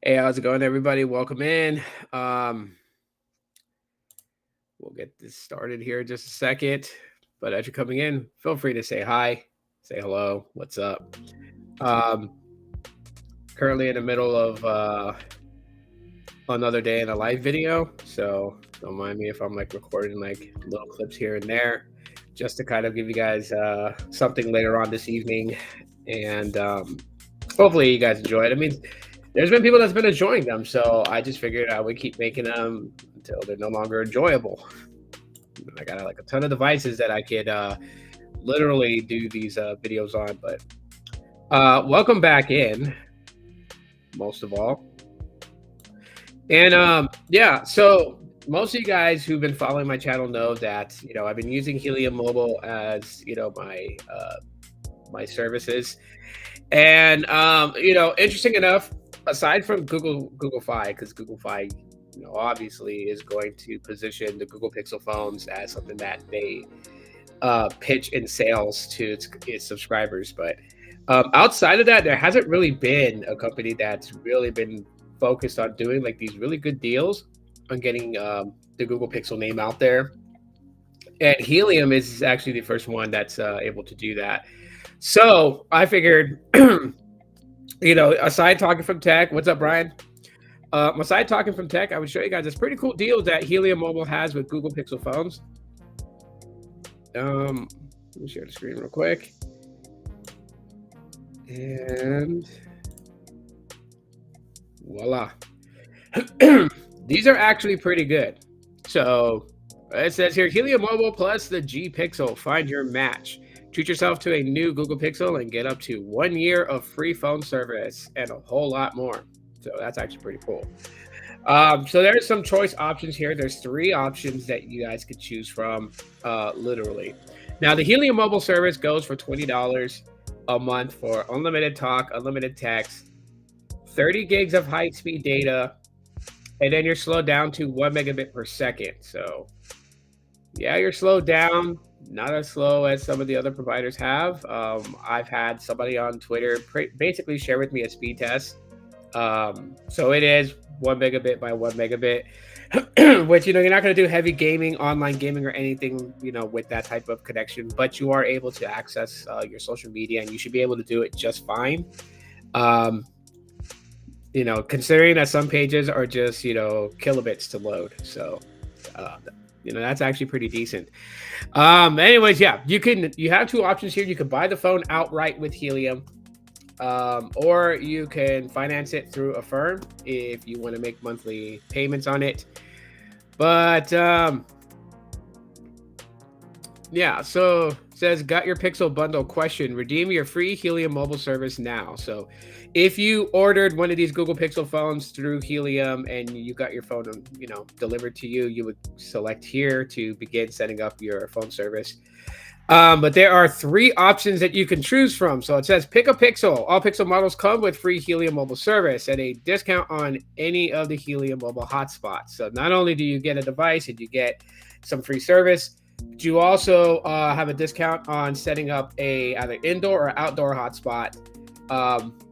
Hey, how's it going, everybody? Welcome in. Um, we'll get this started here in just a second. But as you're coming in, feel free to say hi, say hello, what's up. Um, Currently in the middle of another day in a live video, so don't mind me if I'm like recording like little clips here and there, just to kind of give you guys something later on this evening, and hopefully you guys enjoy it. I mean, there's been people that's been enjoying them, so I just figured I would keep making them until they're no longer enjoyable. I got like a ton of devices that I could literally do these videos on, but welcome back in, most of all. And yeah, so most of you guys who've been following my channel know that I've been using Helium Mobile as my services, and interesting enough, aside from Google Fi, because Google Fi, obviously is going to position the Google Pixel phones as something that they pitch in sales to its subscribers. But outside of that, there hasn't really been a company that's really been focused on doing like these really good deals on getting the Google Pixel name out there. And Helium is actually the first one that's able to do that. So I figured, aside talking from tech, what's up, Brian? Aside talking from tech, I would show you guys this pretty cool deal that Helium Mobile has with Google Pixel phones. Let me share the screen real quick. And voila. These are actually pretty good. So it says here, Helium Mobile plus the G Pixel, find your match. Treat yourself to a new Google Pixel and get up to 1 year of free phone service and a whole lot more. So that's actually pretty cool. So there's some choice options here. There's 3 options that you guys could choose from, literally. Now, the Helium Mobile service goes for $20 a month for unlimited talk, unlimited text, 30 gigs of high-speed data, and then you're slowed down to 1 megabit per second. So yeah, you're slowed down, not as slow as some of the other providers have. I've had somebody on Twitter basically share with me a speed test. So it is 1 megabit by 1 megabit, which, you're not going to do heavy gaming, online gaming, or anything, with that type of connection, but you are able to access your social media, and you should be able to do it just fine. Considering that some pages are just, kilobits to load. So, that's actually pretty decent. Anyways, yeah, you have 2 options here. You can buy the phone outright with Helium, or you can finance it through a firm if you want to make monthly payments on it. But yeah, so it says, got your Pixel bundle question. Redeem your free Helium mobile service now. So if you ordered one of these Google Pixel phones through Helium and you got your phone, delivered to you, you would select here to begin setting up your phone service. But there are 3 options that you can choose from. So it says, pick a Pixel. All Pixel models come with free Helium mobile service and a discount on any of the Helium mobile hotspots. So not only do you get a device and you get some free service, but you also have a discount on setting up a either indoor or outdoor hotspot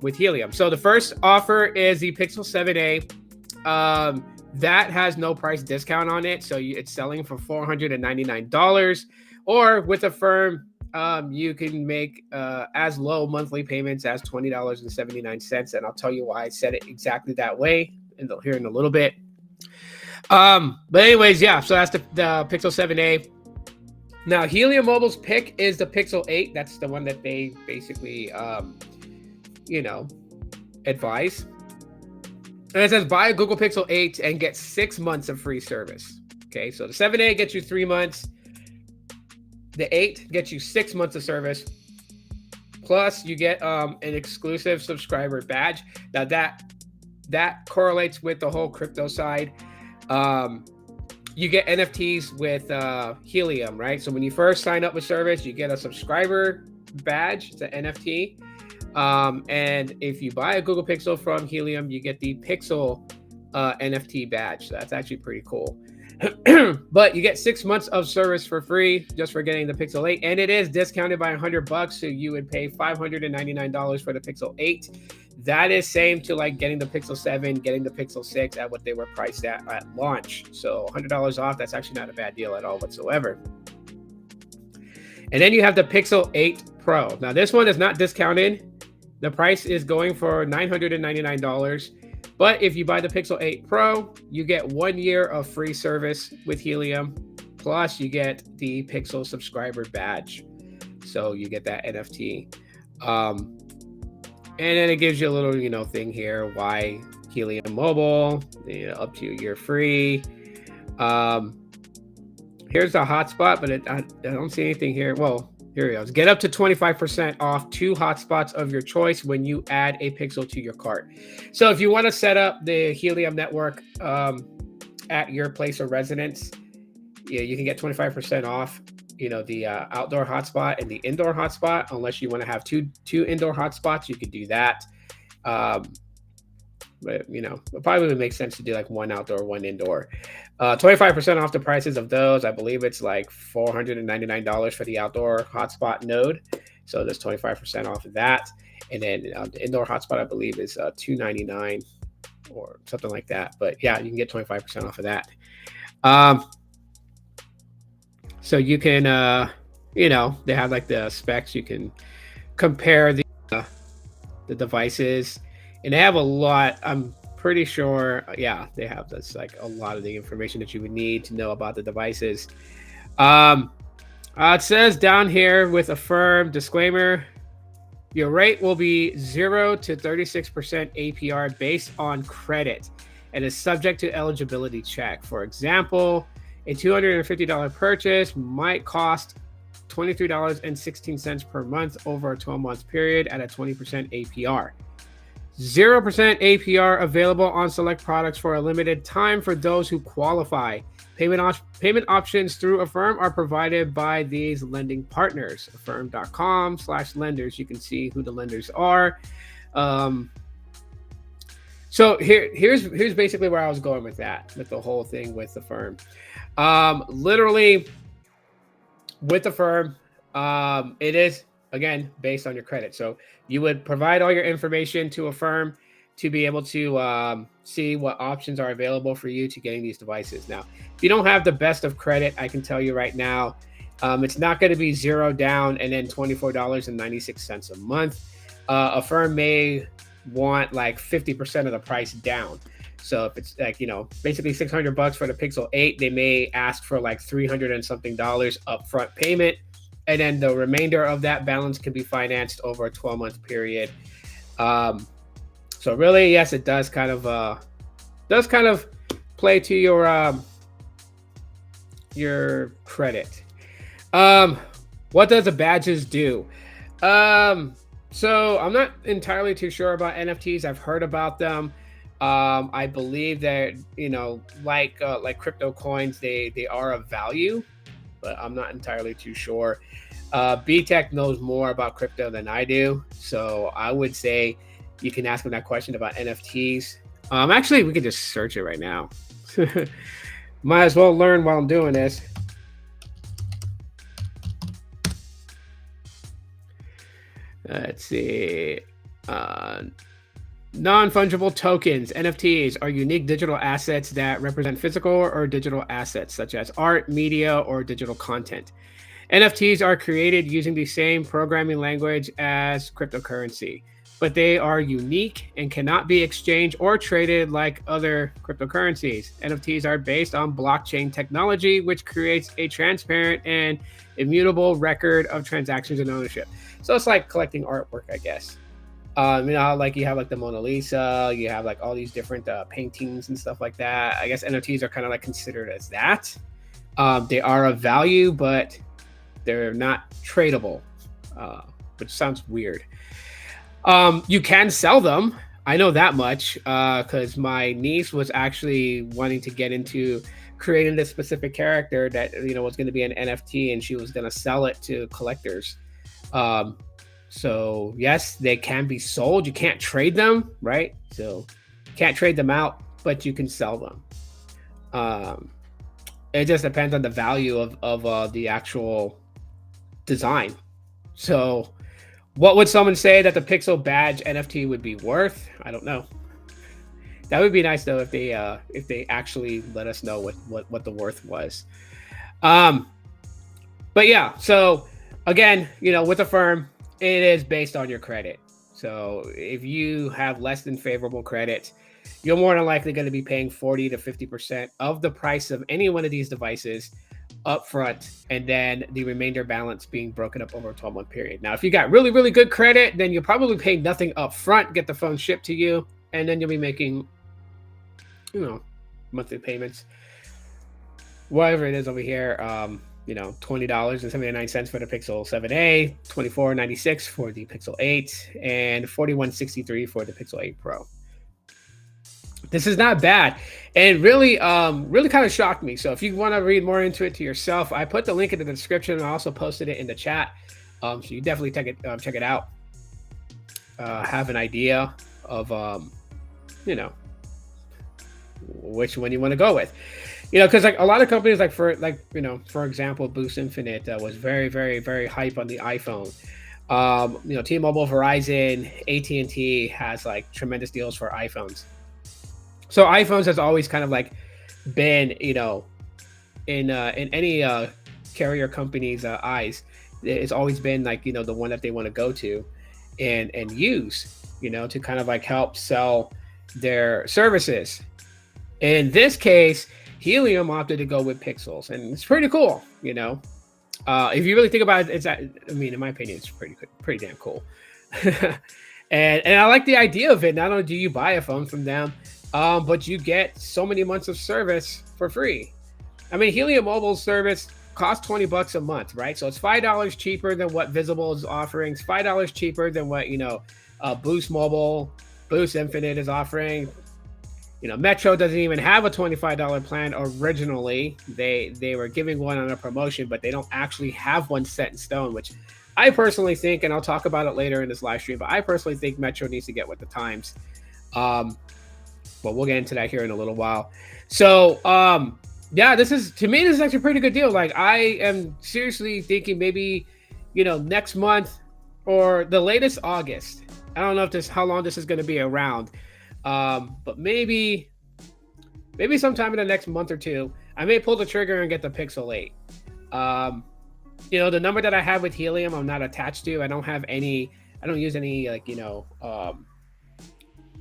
with Helium. So the first offer is the Pixel 7a. That has no price discount on it. So it's selling for $499. Or with a firm, you can make as low monthly payments as $20.79. And I'll tell you why I said it exactly that way here in a little bit. But anyways, yeah, so that's the Pixel 7a. Now, Helium Mobile's pick is the Pixel 8. That's the one that they basically, advise. And it says, buy a Google Pixel 8 and get 6 months of free service. Okay, so the 7a gets you 3 months. The 8 gets you 6 months of service. Plus, you get an exclusive subscriber badge. Now, that correlates with the whole crypto side. You get NFTs with Helium, right? So when you first sign up with service, you get a subscriber badge. It's an NFT. And if you buy a Google Pixel from Helium, you get the Pixel NFT badge. So that's actually pretty cool. But you get 6 months of service for free just for getting the Pixel 8, and it is discounted by $100. So you would pay $599 for the Pixel 8. that is same to like getting the Pixel 7, getting the Pixel 6 at what they were priced at launch. So $100 off, that's actually not a bad deal at all whatsoever. And then you have the Pixel 8 Pro. Now this one is not discounted. The price is going for $999. But if you buy the Pixel 8 Pro, you get 1 year of free service with Helium. Plus you get the Pixel subscriber badge. So you get that NFT. And then it gives you a little, thing here, why Helium Mobile, up to a year free. Here's the hotspot, but I don't see anything here. Well, here it goes. Get up to 25% off 2 hotspots of your choice when you add a Pixel to your cart. So if you want to set up the Helium network at your place of residence, you can get 25% off. The outdoor hotspot and the indoor hotspot. Unless you want to have two indoor hotspots, you could do that. But it probably would make sense to do like 1 outdoor, 1 indoor. 25% off the prices of those. I believe it's like $499 for the outdoor hotspot node. So there's 25% off of that. And then the indoor hotspot, I believe, is $299 or something like that. But yeah, you can get 25% off of that. So you can, they have like the specs. You can compare the devices, and they have a lot. I'm pretty sure, they have this like a lot of the information that you would need to know about the devices. It says down here with a firm disclaimer, your rate will be 0 to 36% APR based on credit and is subject to eligibility check. For example, a $250 purchase might cost $23.16 per month over a 12-month period at a 20% APR. 0% APR available on select products for a limited time for those who qualify. Payment options through Affirm are provided by these lending partners. Affirm.com/lenders. You can see who the lenders are. So here's basically where I was going with that, with the whole thing with Affirm. Literally with Affirm, it is, again, based on your credit. So you would provide all your information to Affirm to be able to see what options are available for you to getting these devices. Now, if you don't have the best of credit, I can tell you right now, it's not going to be 0 down and then $24.96 a month. Affirm may want like 50% of the price down. So if it's like, basically $600 for the Pixel 8, they may ask for like $300 and something upfront payment. And then the remainder of that balance can be financed over a 12-month period. So really, yes, it does kind of play to your credit. What does the badges do? So I'm not entirely too sure about NFTs. I've heard about them. I believe that, like crypto coins, they are of value, but I'm not entirely too sure. B-Tech knows more about crypto than I do. So I would say you can ask him that question about NFTs. Actually, we can just search it right now. Might as well learn while I'm doing this. Let's see. Non-fungible tokens, NFTs, are unique digital assets that represent physical or digital assets, such as art, media, or digital content. NFTs are created using the same programming language as cryptocurrency, but they are unique and cannot be exchanged or traded like other cryptocurrencies. NFTs are based on blockchain technology, which creates a transparent and immutable record of transactions and ownership. So it's like collecting artwork, I guess. Like you have like the Mona Lisa, you have like all these different paintings and stuff like that. I guess NFTs are kind of like considered as that. They are of value, but they're not tradable, which sounds weird. You can sell them. I know that much because my niece was actually wanting to get into creating this specific character that was going to be an NFT, and she was going to sell it to collectors. So yes, they can be sold. You can't trade them, right? So can't trade them out, but you can sell them. It just depends on the value of the actual design. So What would someone say that the Pixel badge NFT would be worth? I don't know. That would be nice though if they actually let us know what the worth was. Um, but yeah, so again, with a firm, it is based on your credit. So if you have less than favorable credit, you're more than likely going to be paying 40 to 50% of the price of any one of these devices upfront, and then the remainder balance being broken up over a 12-month period. Now, if you got really, really good credit, then you'll probably pay nothing upfront, get the phone shipped to you, and then you'll be making, monthly payments, whatever it is over here. $20.79 for the Pixel 7a, $24.96 for the Pixel 8, and $41.63 for the Pixel 8 Pro. This is not bad, and really kind of shocked me. So if you want to read more into it to yourself, I put the link in the description, and I also posted it in the chat. So you definitely check it out. Have an idea of which one you want to go with. Because like a lot of companies, for example, Boost Infinite was very, very, very hype on the iPhone. T-Mobile, Verizon, AT&T has like tremendous deals for iPhones. So iPhones has always kind of like been, in any carrier company's eyes, it's always been like, the one that they want to go to and use, to kind of like help sell their services. In this case, Helium opted to go with Pixels, and it's pretty cool, If you really think about it, in my opinion, it's pretty damn cool. and I like the idea of it. Not only do you buy a phone from them, but you get so many months of service for free. Helium Mobile's service costs $20 a month, right? So it's $5 cheaper than what Visible is offering. It's $5 cheaper than what Boost Mobile, Boost Infinite is offering. Metro doesn't even have a $25 plan originally. They were giving one on a promotion, but they don't actually have one set in stone, which I personally think, and I'll talk about it later in this live stream, but I personally think Metro needs to get with the times. But we'll get into that here in a little while. So, this is actually a pretty good deal. Like, I am seriously thinking maybe, next month or the latest August. I don't know how long this is going to be around. But maybe sometime in the next month or two, I may pull the trigger and get the Pixel 8. The number that I have with Helium, I'm not attached to. I don't use any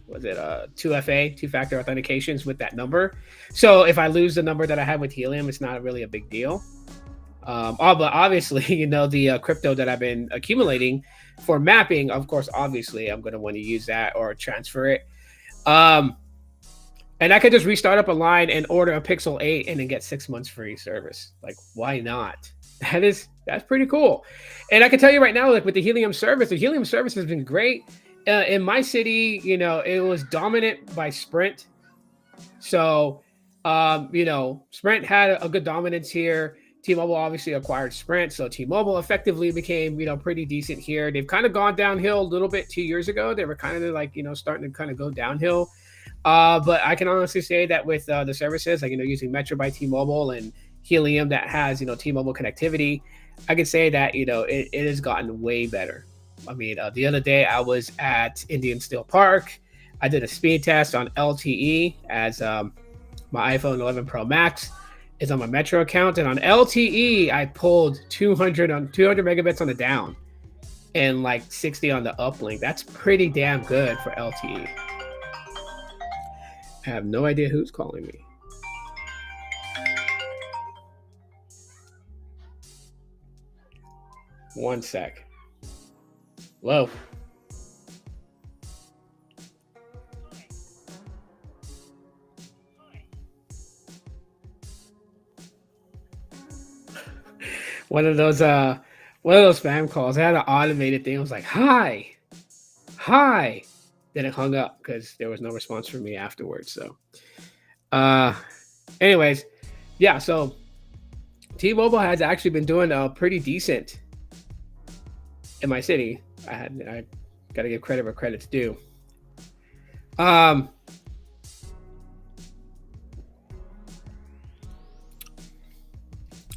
2FA, two-factor authentications with that number. So if I lose the number that I have with Helium, it's not really a big deal. But obviously, the crypto that I've been accumulating for mapping, of course, obviously, I'm going to want to use that or transfer it. And I could just restart up a line and order a Pixel 8 and then get 6 months free service. Like, why not? That's pretty cool. And I can tell you right now, like with the Helium service has been great. In my city, it was dominant by Sprint. So, Sprint had a good dominance here. T-Mobile obviously acquired Sprint, so T-Mobile effectively became, pretty decent here. They've kind of gone downhill a little bit 2 years ago. They were kind of like, starting to kind of go downhill. But I can honestly say that with the services, like, using Metro by T-Mobile and Helium that has, T-Mobile connectivity, I can say that, it has gotten way better. The other day I was at Indian Steel Park. I did a speed test on LTE as my iPhone 11 Pro Max is on my Metro account, and on LTE I pulled 200 megabits on the down and like 60 on the uplink. That's pretty damn good for LTE. I have no idea who's calling me. One sec. Hello. One of those spam calls. I had an automated thing. I was like, hi. Then it hung up because there was no response from me afterwards. So, anyways, yeah. So, T-Mobile has actually been doing pretty decent in my city. I got to give credit where credit's due.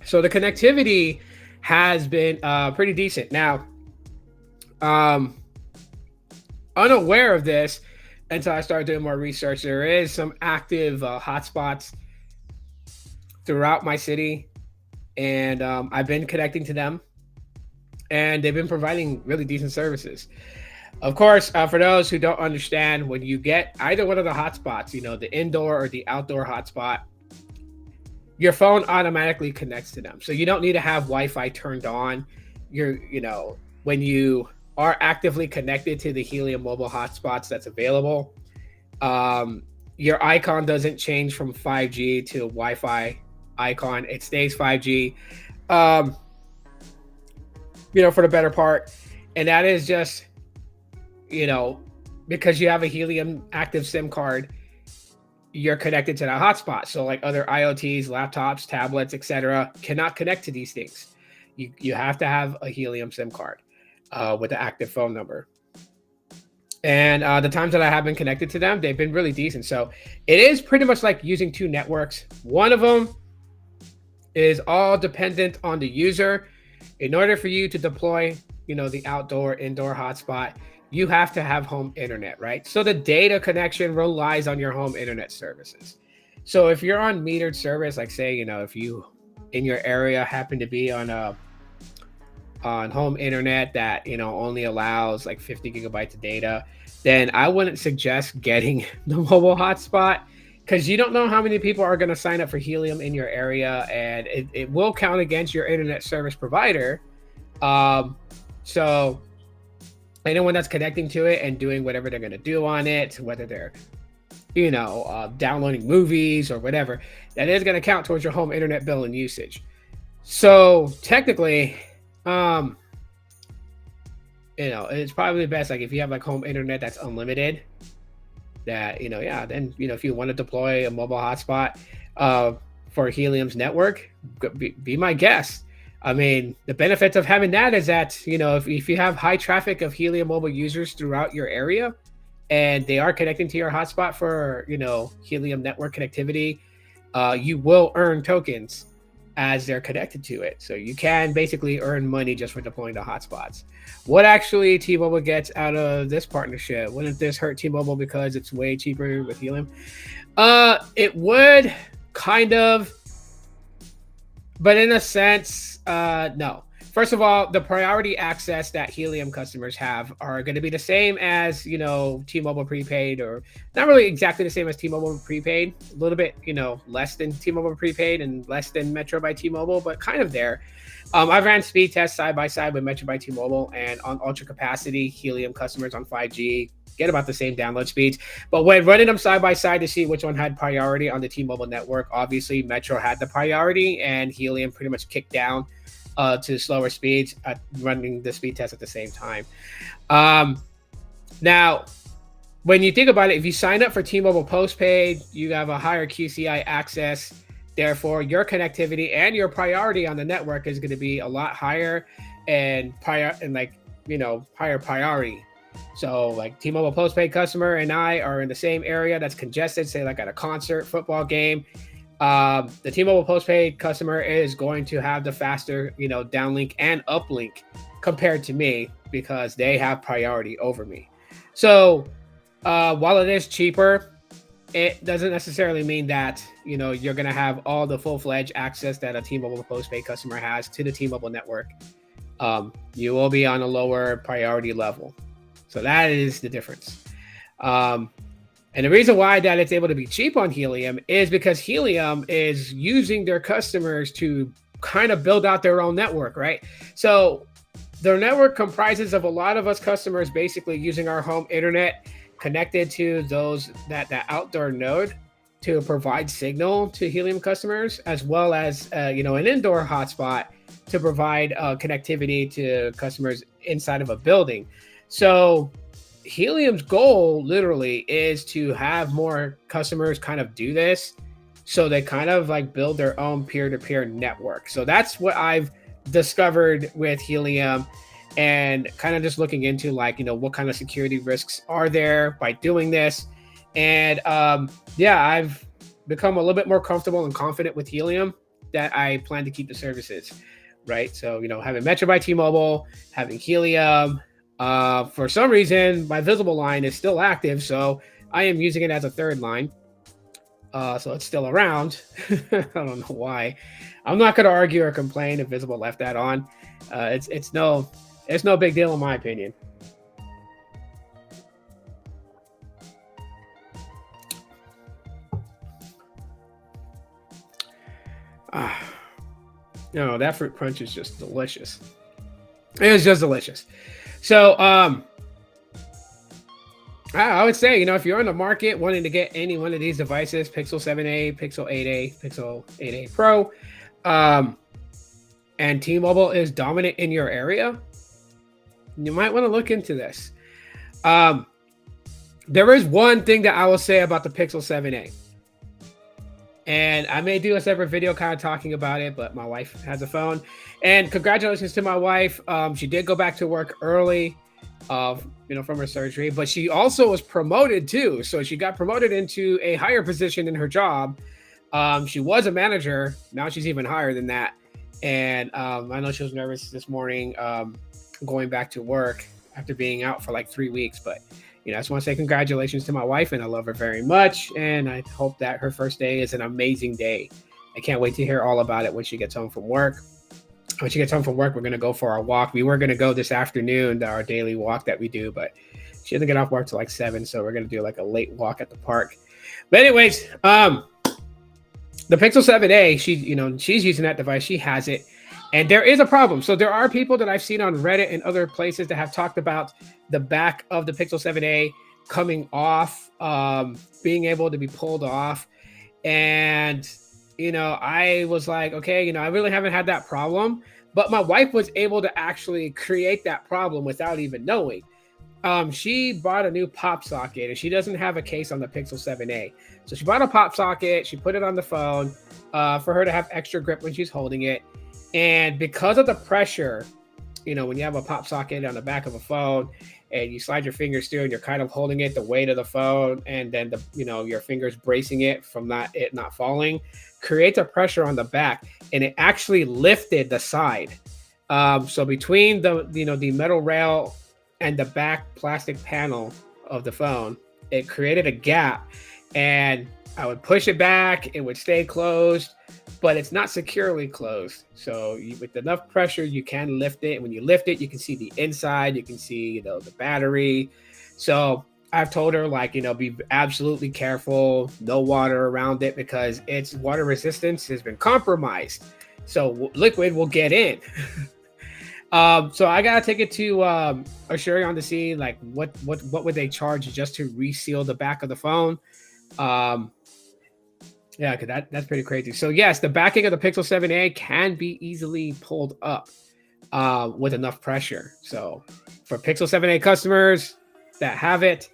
So the connectivity has been pretty decent. Now, Um, Unaware of this until I started doing more research. There is some active hotspots throughout my city, and I've been connecting to them, and they've been providing really decent services. Of course, for those who don't understand, when you get either one of the hotspots, the indoor or the outdoor hotspot, your phone automatically connects to them. So you don't need to have Wi-Fi turned on. When you are actively connected to the Helium mobile hotspots that's available, your icon doesn't change from 5G to Wi-Fi icon. It stays 5G, um, for the better part. And that is just, you know, because you have a Helium active SIM card, you're connected to that hotspot. So like other IoTs, laptops, tablets, etc., cannot connect to these things. You have to have a Helium SIM card with the active phone number. And the times that I have been connected to them, they've been really decent. So it is pretty much like using two networks. One of them is all dependent on the user. In order for you to deploy, the outdoor, indoor hotspot, you have to have home internet, right? So the data connection relies on your home internet services. So if you're on metered service, like say, if you in your area happen to be on home internet that only allows like 50 gigabytes of data, then I wouldn't suggest getting the mobile hotspot, because you don't know how many people are going to sign up for Helium in your area, and it will count against your internet service provider. So anyone that's connecting to it and doing whatever they're going to do on it, whether they're downloading movies or whatever, that is going to count towards your home internet bill and usage. So technically, it's probably best, like if you have like home internet that's unlimited, that then if you want to deploy a mobile hotspot for Helium's network, be my guest. I mean, the benefits of having that is that if you have high traffic of Helium mobile users throughout your area, and they are connecting to your hotspot for Helium network connectivity, you will earn tokens as they're connected to it. So you can basically earn money just for deploying the hotspots. What actually T-Mobile gets out of this partnership? Wouldn't this hurt T-Mobile because it's way cheaper with Helium? It would kind of, but in a sense, no. First of all, the priority access that Helium customers have are going to be the same as, T-Mobile prepaid, or not really exactly the same as T-Mobile prepaid, a little bit, less than T-Mobile prepaid and less than Metro by T-Mobile, but kind of there. I've ran speed tests side by side with Metro by T-Mobile, and on ultra capacity, Helium customers on 5G get about the same download speeds. But when running them side by side to see which one had priority on the T-Mobile network, obviously Metro had the priority, and Helium pretty much kicked down to slower speeds at running the speed test at the same time. Now, when you think about it, if you sign up for T-Mobile postpaid, you have a higher QCI access. Therefore, your connectivity and your priority on the network is going to be a lot higher and higher priority. So, like T-Mobile postpaid customer and I are in the same area that's congested, say like at a concert, football game. The T-Mobile postpaid customer is going to have the faster, downlink and uplink compared to me, because they have priority over me. So while it is cheaper, it doesn't necessarily mean that you're going to have all the full-fledged access that a T-Mobile postpaid customer has to the T-Mobile network. You will be on a lower priority level. So that is the difference. And the reason why that it's able to be cheap on Helium is because Helium is using their customers to kind of build out their own network, right? So their network comprises of a lot of us customers basically using our home internet connected to that outdoor node to provide signal to Helium customers, as well as an indoor hotspot to provide connectivity to customers inside of a building. So Helium's goal literally is to have more customers kind of do this, so they kind of like build their own peer-to-peer network. So that's what I've discovered with Helium, and kind of just looking into what kind of security risks are there by doing this. And I've become a little bit more comfortable and confident with Helium that I plan to keep the services, right? So having Metro by T-Mobile, having Helium, For some reason, my visible line is still active, so I am using it as a third line. So it's still around. I don't know why. I'm not going to argue or complain if visible left that on. It's no big deal in my opinion. No, that fruit crunch is just delicious. It was just delicious. So, I would say, if you're on the market wanting to get any one of these devices, Pixel 7a, Pixel 8a, Pixel 8a Pro, and T-Mobile is dominant in your area, you might want to look into this. There is one thing that I will say about the Pixel 7a. And I may do a separate video kind of talking about it, but my wife has a phone. And congratulations to my wife. She did go back to work early, from her surgery, but she also was promoted too. So she got promoted into a higher position in her job. She was a manager. Now she's even higher than that. And I know she was nervous this morning going back to work after being out for like 3 weeks. But, I just want to say congratulations to my wife, and I love her very much. And I hope that her first day is an amazing day. I can't wait to hear all about it when she gets home from work. When she gets home from work, we're going to go for our walk. We were going to go this afternoon, our daily walk that we do, but she doesn't get off work till like 7. So we're going to do like a late walk at the park. But anyways, the Pixel 7a, she's using that device. She has it. And there is a problem. So there are people that I've seen on Reddit and other places that have talked about the back of the Pixel 7a coming off, being able to be pulled off. And, I was like, okay, I really haven't had that problem. But my wife was able to actually create that problem without even knowing. She bought a new pop socket, and she doesn't have a case on the Pixel 7a. So she bought a pop socket. She put it on the phone for her to have extra grip when she's holding it. And because of the pressure, when you have a pop socket on the back of a phone and you slide your fingers through and you're kind of holding it, the weight of the phone, and then your fingers bracing it from not falling, creates a pressure on the back, and it actually lifted the side. So between the metal rail and the back plastic panel of the phone, it created a gap, and I would push it back, it would stay closed, but it's not securely closed. So with enough pressure, you can lift it. And when you lift it, you can see the inside, you can see, the battery. So I've told her, be absolutely careful, no water around it, because its water resistance has been compromised. So liquid will get in. So I gotta take it to Asurion to see what would they charge just to reseal the back of the phone. Yeah, because that's pretty crazy. So yes, the backing of the Pixel 7a can be easily pulled up with enough pressure. So for Pixel 7a customers that have it,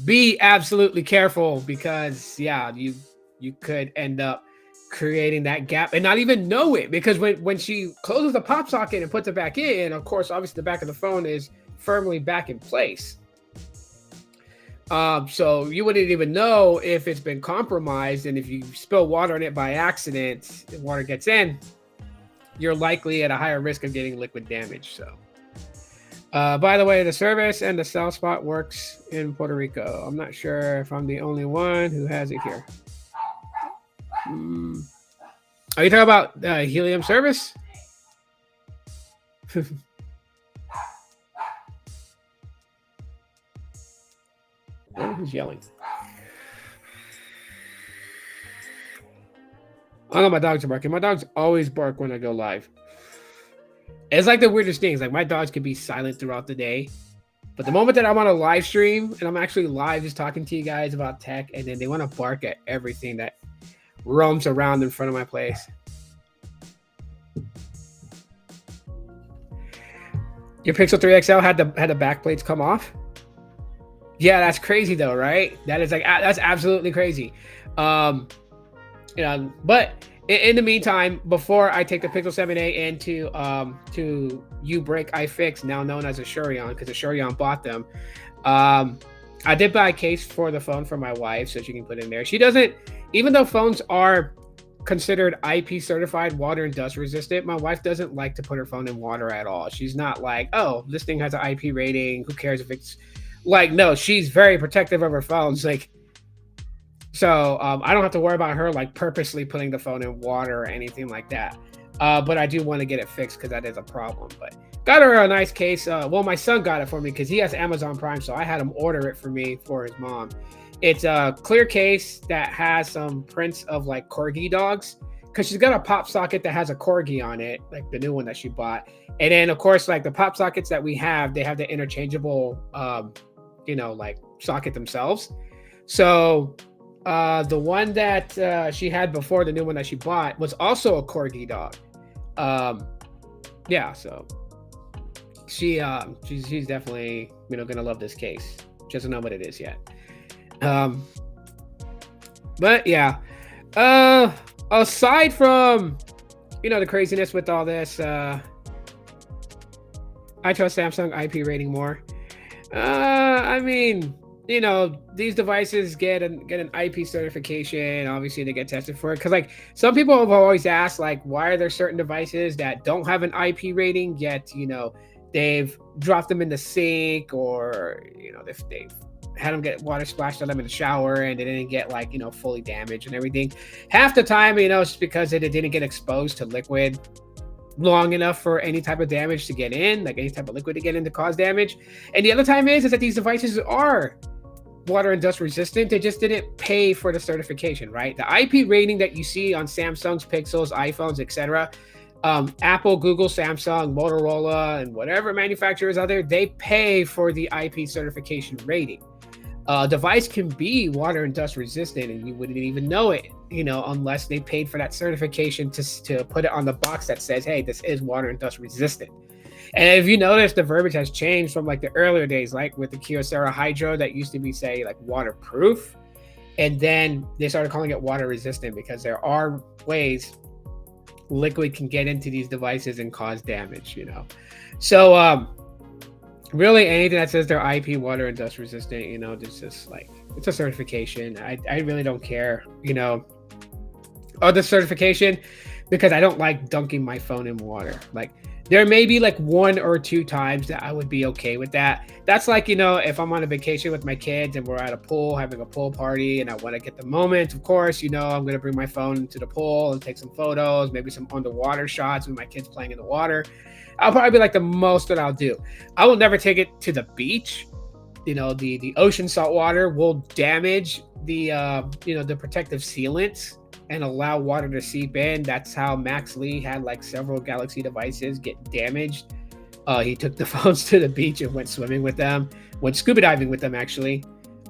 be absolutely careful, because you could end up creating that gap and not even know it, because when she closes the pop socket and puts it back in, of course, obviously the back of the phone is firmly back in place. So you wouldn't even know if it's been compromised, and if you spill water on it by accident, if water gets in, you're likely at a higher risk of getting liquid damage. So, by the way, the service and the cell spot works in Puerto Rico. I'm not sure if I'm the only one who has it here. Are you talking about Helium service? Who's yelling? I know my dogs are barking. My dogs always bark when I go live. It's like the weirdest things. Like, my dogs can be silent throughout the day, but the moment that I'm on a live stream and I'm actually live just talking to you guys about tech, and then they want to bark at everything that roams around in front of my place. Your Pixel 3 XL had the back plates come off? Yeah, that's crazy though, right? That is that's absolutely crazy. But in the meantime, before I take the Pixel 7a into to U-Break iFix, now known as Asurion, because Asurion bought them, I did buy a case for the phone for my wife so she can put in there. She doesn't, even though phones are considered IP certified, water and dust resistant. My wife doesn't like to put her phone in water at all. She's not like, oh, this thing has an IP rating. Who cares if it's like, no, she's very protective of her phones. Like, so I don't have to worry about her like purposely putting the phone in water or anything like that. But I do want to get it fixed because that is a problem. But got her a nice case. Well, my son got it for me because he has Amazon Prime, so I had him order it for me for his mom. It's a clear case that has some prints of like corgi dogs because she's got a pop socket that has a corgi on it, like the new one that she bought. And then of course, like the pop sockets that we have, they have the interchangeable, like socket themselves. So the one that she had before, the new one that she bought, was also a corgi dog. So she's definitely gonna love this case. She doesn't know what it is yet. But yeah, aside from the craziness with all this, I trust Samsung IP rating more. I mean, these devices get an IP certification. Obviously, they get tested for it because, like, some people have always asked, like, why are there certain devices that don't have an IP rating yet? They've dropped them in the sink, or they've had them get water splashed on them in the shower, and they didn't get like fully damaged and everything. Half the time, it's because it didn't get exposed to liquid long enough for any type of damage to get in, like any type of liquid to get in to cause damage. And the other time is that these devices are water and dust resistant. They just didn't pay for the certification, right? The IP rating that you see on Samsung's Pixels, iPhones, etc., Apple, Google, Samsung, Motorola, and whatever manufacturers out there, they pay for the IP certification rating. Device can be water and dust resistant, and you wouldn't even know it, unless they paid for that certification to put it on the box that says, hey, this is water and dust resistant. And if you notice, the verbiage has changed from like the earlier days, like with the Kyocera Hydro that used to be, say, like waterproof, and then they started calling it water resistant because there are ways liquid can get into these devices and cause damage. So really anything that says they're IP water and dust resistant, it's just like, it's a certification. I really don't care, or the certification, because I don't like dunking my phone in water. Like, there may be like 1 or 2 times that I would be okay with that. That's like, if I'm on a vacation with my kids and we're at a pool, having a pool party, and I want to get the moment, of course, I'm going to bring my phone to the pool and take some photos, maybe some underwater shots with my kids playing in the water. I'll probably be like the most that I'll do. I will never take it to the beach. The ocean salt water will damage the the protective sealants and allow water to seep in. That's how Max Lee had like several Galaxy devices get damaged. He took the phones to the beach and went swimming with them, went scuba diving with them, actually.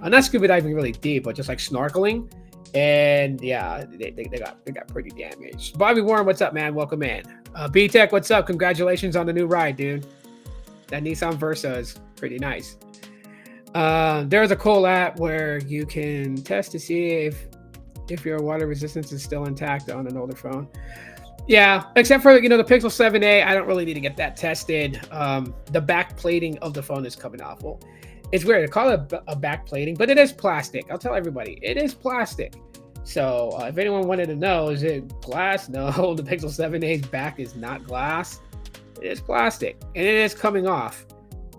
Not scuba diving really deep, but just like snorkeling. And yeah, they got pretty damaged. Bobby Warren, what's up, man? Welcome in. B-Tech, what's up? Congratulations on the new ride, dude. That Nissan Versa is pretty nice. There's a cool app where you can test to see if your water resistance is still intact on an older phone. Yeah, except for the Pixel 7a, I don't really need to get that tested. The back plating of the phone is coming off. Well, it's weird to call it a back plating, but it is plastic. I'll tell everybody, it is plastic. So if anyone wanted to know, is it glass? No, the Pixel 7a's back is not glass. It is plastic, and it is coming off.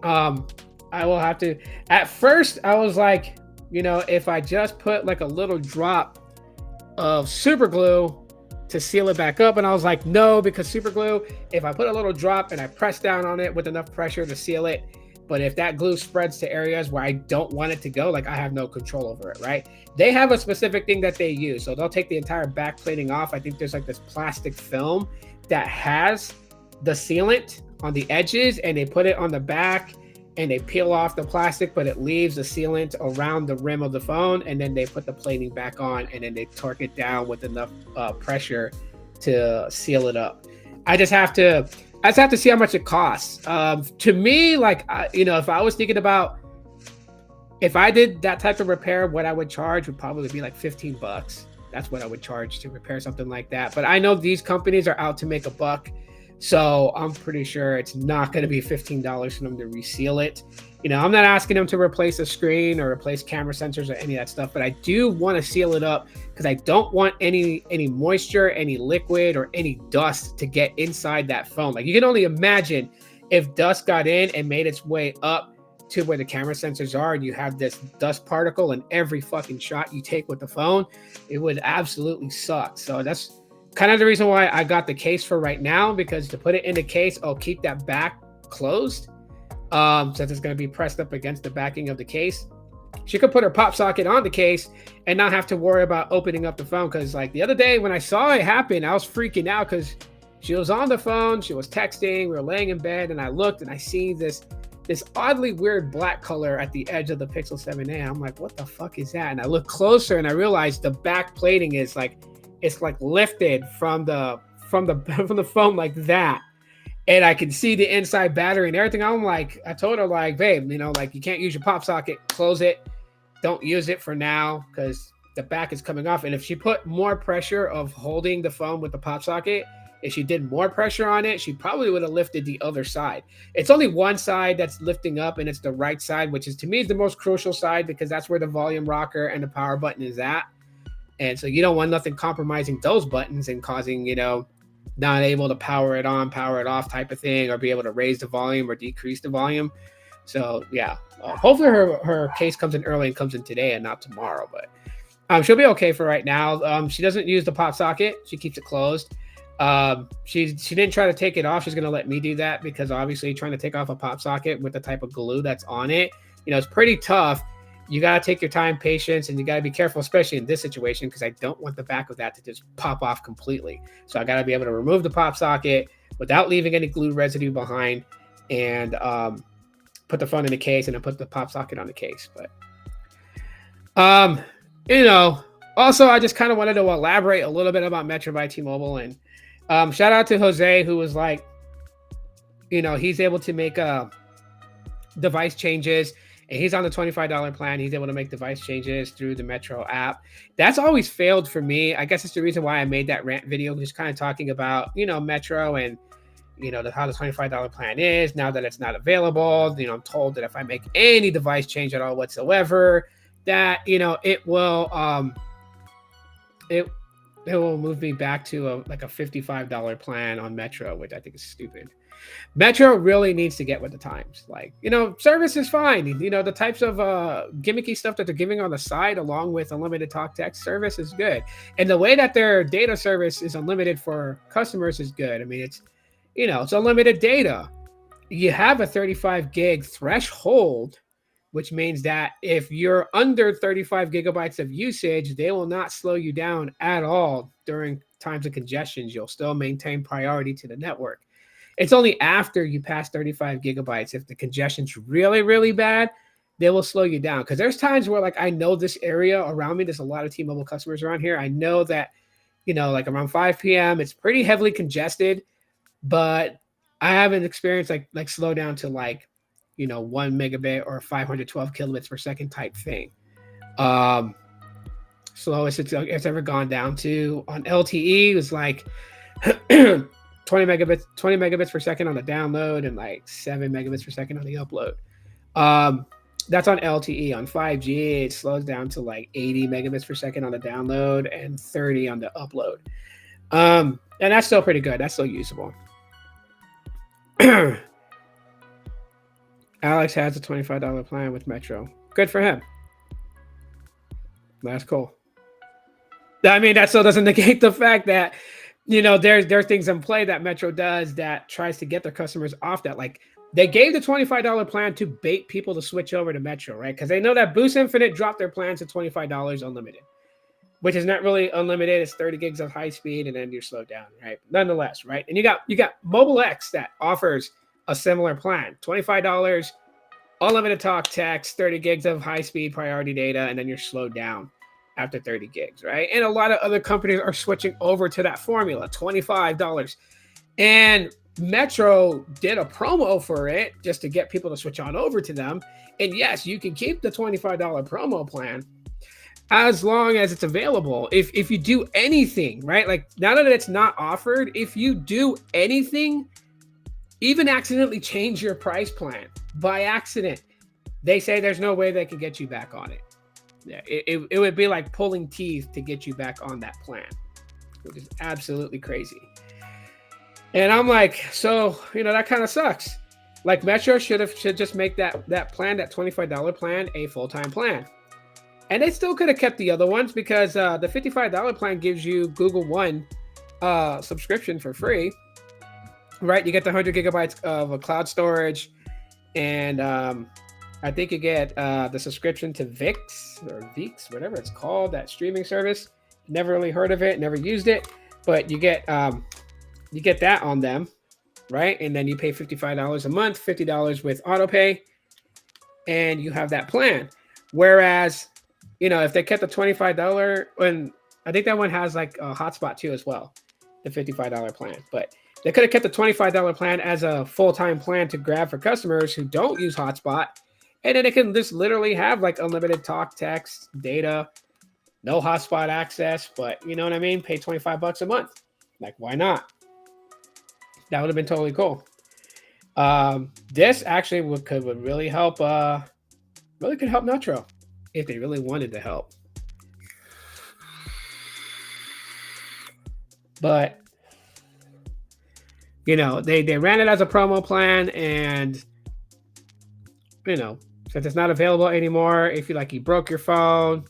I will have to. At first, I was like, if I just put like a little drop of super glue to seal it back up, and I was like, no, because super glue, if I put a little drop and I press down on it with enough pressure to seal it, but if that glue spreads to areas where I don't want it to go, like I have no control over it, right? They have a specific thing that they use. So they'll take the entire back plating off. I think there's like this plastic film that has the sealant on the edges, and they put it on the back, and they peel off the plastic, but it leaves the sealant around the rim of the phone, and then they put the plating back on, and then they torque it down with enough pressure to seal it up. I just have to see how much it costs. To me, like, if I was thinking about, if I did that type of repair, what I would charge would probably be like $15. That's what I would charge to repair something like that. But I know these companies are out to make a buck. So I'm pretty sure it's not going to be $15 for them to reseal it. I'm not asking them to replace a screen or replace camera sensors or any of that stuff, but I do want to seal it up because I don't want any moisture, any liquid, or any dust to get inside that phone. Like, you can only imagine if dust got in and made its way up to where the camera sensors are, and you have this dust particle in every fucking shot you take with the phone, it would absolutely suck. So that's kind of the reason why I got the case for right now, because to put it in the case, I'll keep that back closed. Since it's going to be pressed up against the backing of the case, she could put her pop socket on the case and not have to worry about opening up the phone. Because like the other day when I saw it happen, I was freaking out because she was on the phone, she was texting, we were laying in bed, and I looked and I see this oddly weird black color at the edge of the Pixel 7a. I'm like, what the fuck is that? And I look closer and I realized the back plating is like, it's like lifted from the phone like that. And I can see the inside battery and everything. I told her, like, babe, like, you can't use your pop socket, close it. Don't use it for now because the back is coming off. And if she put more pressure of holding the phone with the pop socket, if she did more pressure on it, she probably would have lifted the other side. It's only one side that's lifting up, and it's the right side, which is, to me, is the most crucial side because that's where the volume rocker and the power button is at. And so you don't want nothing compromising those buttons and causing, not able to power it on, power it off type of thing, or be able to raise the volume or decrease the volume. So yeah, hopefully her case comes in early and comes in today and not tomorrow. But she'll be okay for right now. She doesn't use the pop socket; she keeps it closed. She didn't try to take it off. She's gonna let me do that because obviously trying to take off a pop socket with the type of glue that's on it, it's pretty tough. You got to take your time, patience, and you got to be careful, especially in this situation, because I don't want the back of that to just pop off completely. So I got to be able to remove the pop socket without leaving any glue residue behind, and put the phone in the case and then put the pop socket on the case. But, also, I just kind of wanted to elaborate a little bit about Metro by T-Mobile. And shout out to Jose, who was like, he's able to make device changes. And he's on the $25 plan. He's able to make device changes through the Metro app. That's always failed for me. I guess it's the reason why I made that rant video, just kind of talking about, Metro and, how the $25 plan is now that it's not available. I'm told that if I make any device change at all whatsoever, that, it will move me back to a $55 plan on Metro, which I think is stupid. Metro really needs to get with the times. Like, service is fine. The types of gimmicky stuff that they're giving on the side, along with unlimited talk text service, is good. And the way that their data service is unlimited for customers is good. I mean, it's unlimited data. You have a 35 gig threshold, which means that if you're under 35 gigabytes of usage, they will not slow you down at all during times of congestions. You'll still maintain priority to the network. It's only after you pass 35 gigabytes, if the congestion's really, really bad, they will slow you down. Because there's times where, like, I know this area around me, there's a lot of T-Mobile customers around here. I know that, like around 5 p.m., it's pretty heavily congested, but I haven't experienced like slow down to 1 megabit or 512 kilobits per second type thing. Slowest it's ever gone down to on LTE was like 20 megabits per second on the download and like 7 megabits per second on the upload. That's on LTE. On 5G, it slows down to like 80 megabits per second on the download and 30 on the upload. And that's still pretty good. That's still usable. Alex has a $25 plan with Metro. Good for him. That's cool. I mean, that still doesn't negate the fact that, there's things in play that Metro does that tries to get their customers off that. Like, they gave the $25 plan to bait people to switch over to Metro, right? Because they know that Boost Infinite dropped their plans to $25 unlimited, which is not really unlimited. It's 30 gigs of high speed, and then you're slowed down, right? Nonetheless, right? And you got Mobile X that offers a similar plan, $25, unlimited talk text, 30 gigs of high speed priority data, and then you're slowed down after 30 gigs, right? And a lot of other companies are switching over to that formula, $25. And Metro did a promo for it just to get people to switch on over to them. And yes, you can keep the $25 promo plan. as long as it's available. If you do anything, right? Like now that it's not offered, if you do anything, even accidentally change your price plan by accident, they say there's no way they can get you back on it. Yeah, it would be like pulling teeth to get you back on that plan, which is absolutely crazy. And I'm like, so that kind of sucks. Like Metro should just make that plan, that $25 plan, a full-time plan. And they still could have kept the other ones because the $55 plan gives you Google One subscription for free, right? You get the 100 gigabytes of a cloud storage, and I think you get the subscription to VIX, whatever it's called, that streaming service. Never really heard of it, never used it, but you get that on them, right? And then you pay $55 a month, $50 with autopay, and you have that plan. Whereas, if they kept the $25, and I think that one has like a hotspot too as well, the $55 plan. But they could have kept the $25 plan as a full-time plan to grab for customers who don't use hotspot, and then it can just literally have like unlimited talk, text, data, no hotspot access, but you know what I mean? Pay $25 a month. Like, why not? That would have been totally cool. This actually would really help. Really could help Metro if they really wanted to help. But they ran it as a promo plan, and since it's not available anymore, if you broke your phone,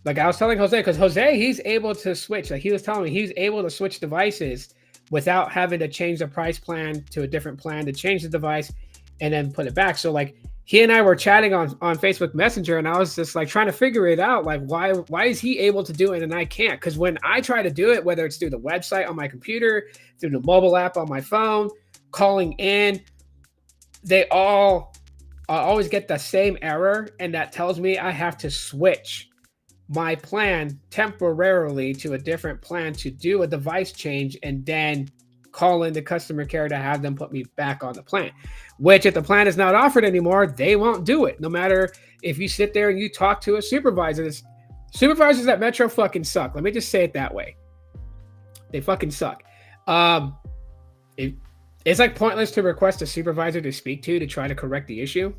like I was telling Jose, because Jose, he's able to switch. Like he was telling me, he's able to switch devices without having to change the price plan to a different plan to change the device and then put it back. So like he and I were chatting on Facebook Messenger, and I was just like trying to figure it out. Like why is he able to do it and I can't? Because when I try to do it, whether it's through the website on my computer, through the mobile app on my phone, calling in, they all always get the same error, and that tells me I have to switch my plan temporarily to a different plan to do a device change and then call in the customer care to have them put me back on the plan, which if the plan is not offered anymore, they won't do it. No matter if you sit there and you talk to a supervisor. Supervisors at Metro fucking suck. Let me just say it that way. They fucking suck. It's like pointless to request a supervisor to speak to try to correct the issue,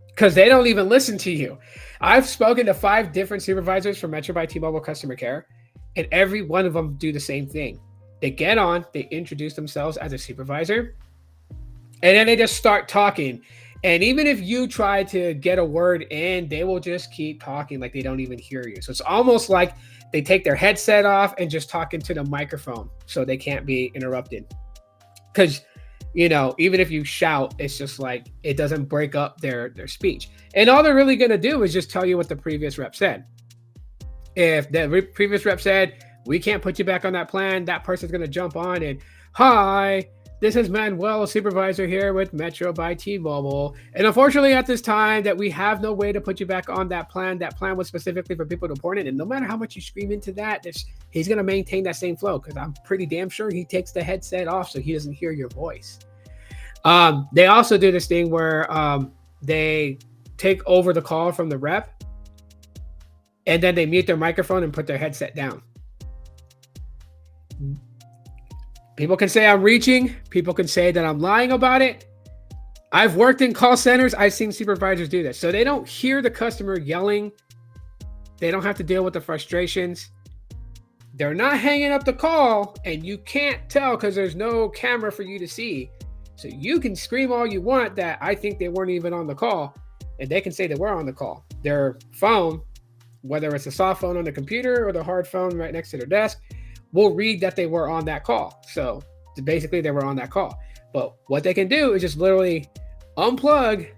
because they don't even listen to you. I've spoken to 5 different supervisors for Metro by T-Mobile customer care, and every one of them do the same thing. They get on, they introduce themselves as a supervisor, and then they just start talking. And even if you try to get a word in, they will just keep talking like they don't even hear you. So it's almost like they take their headset off and just talk into the microphone so they can't be interrupted. Because even if you shout, it's just like it doesn't break up their speech. And all they're really going to do is just tell you what the previous rep said. If the previous rep said, we can't put you back on that plan, that person's going to jump on and, hi, this is Manuel, a supervisor here with Metro by T-Mobile. And unfortunately at this time that we have no way to put you back on that plan was specifically for people to port in. And no matter how much you scream into that, he's going to maintain that same flow, because I'm pretty damn sure he takes the headset off so he doesn't hear your voice. They also do this thing where they take over the call from the rep, and then they mute their microphone and put their headset down. People can say I'm reaching. People can say that I'm lying about it. I've worked in call centers. I've seen supervisors do this. So they don't hear the customer yelling. They don't have to deal with the frustrations. They're not hanging up the call, and you can't tell because there's no camera for you to see. So you can scream all you want that I think they weren't even on the call, and they can say they were on the call. Their phone, whether it's a soft phone on the computer or the hard phone right next to their desk, will read that they were on that call. So basically they were on that call. But what they can do is just literally unplug,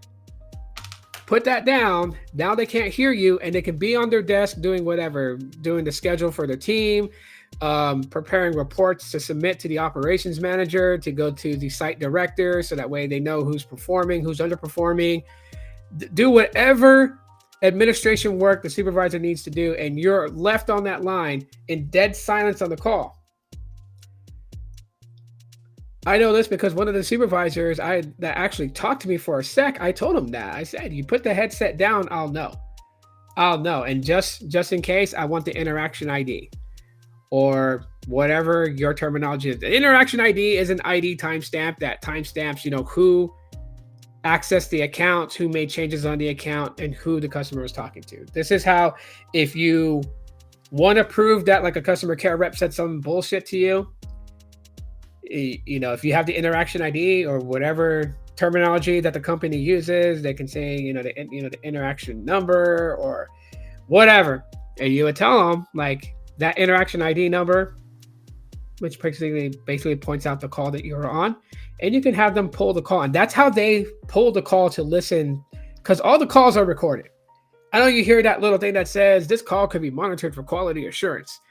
put that down. Now they can't hear you, and they can be on their desk doing whatever, doing the schedule for the team, preparing reports to submit to the operations manager, to go to the site director, so that way they know who's performing, who's underperforming. Do whatever administration work the supervisor needs to do, and you're left on that line in dead silence on the call. I know this because one of the supervisors that actually talked to me for a sec, I told him that. I said, you put the headset down, I'll know. Oh no, and just in case, I want the interaction ID or whatever your terminology is. The interaction ID is an ID timestamp that timestamps, who accessed the account, who made changes on the account, and who the customer was talking to. This is how, if you want to prove that like a customer care rep said some bullshit to you, if you have the interaction ID or whatever terminology that the company uses, they can say, the interaction number or whatever, and you would tell them like that interaction ID number, which basically points out the call that you were on, and you can have them pull the call, and that's how they pull the call to listen, because all the calls are recorded. I know you hear that little thing that says this call could be monitored for quality assurance.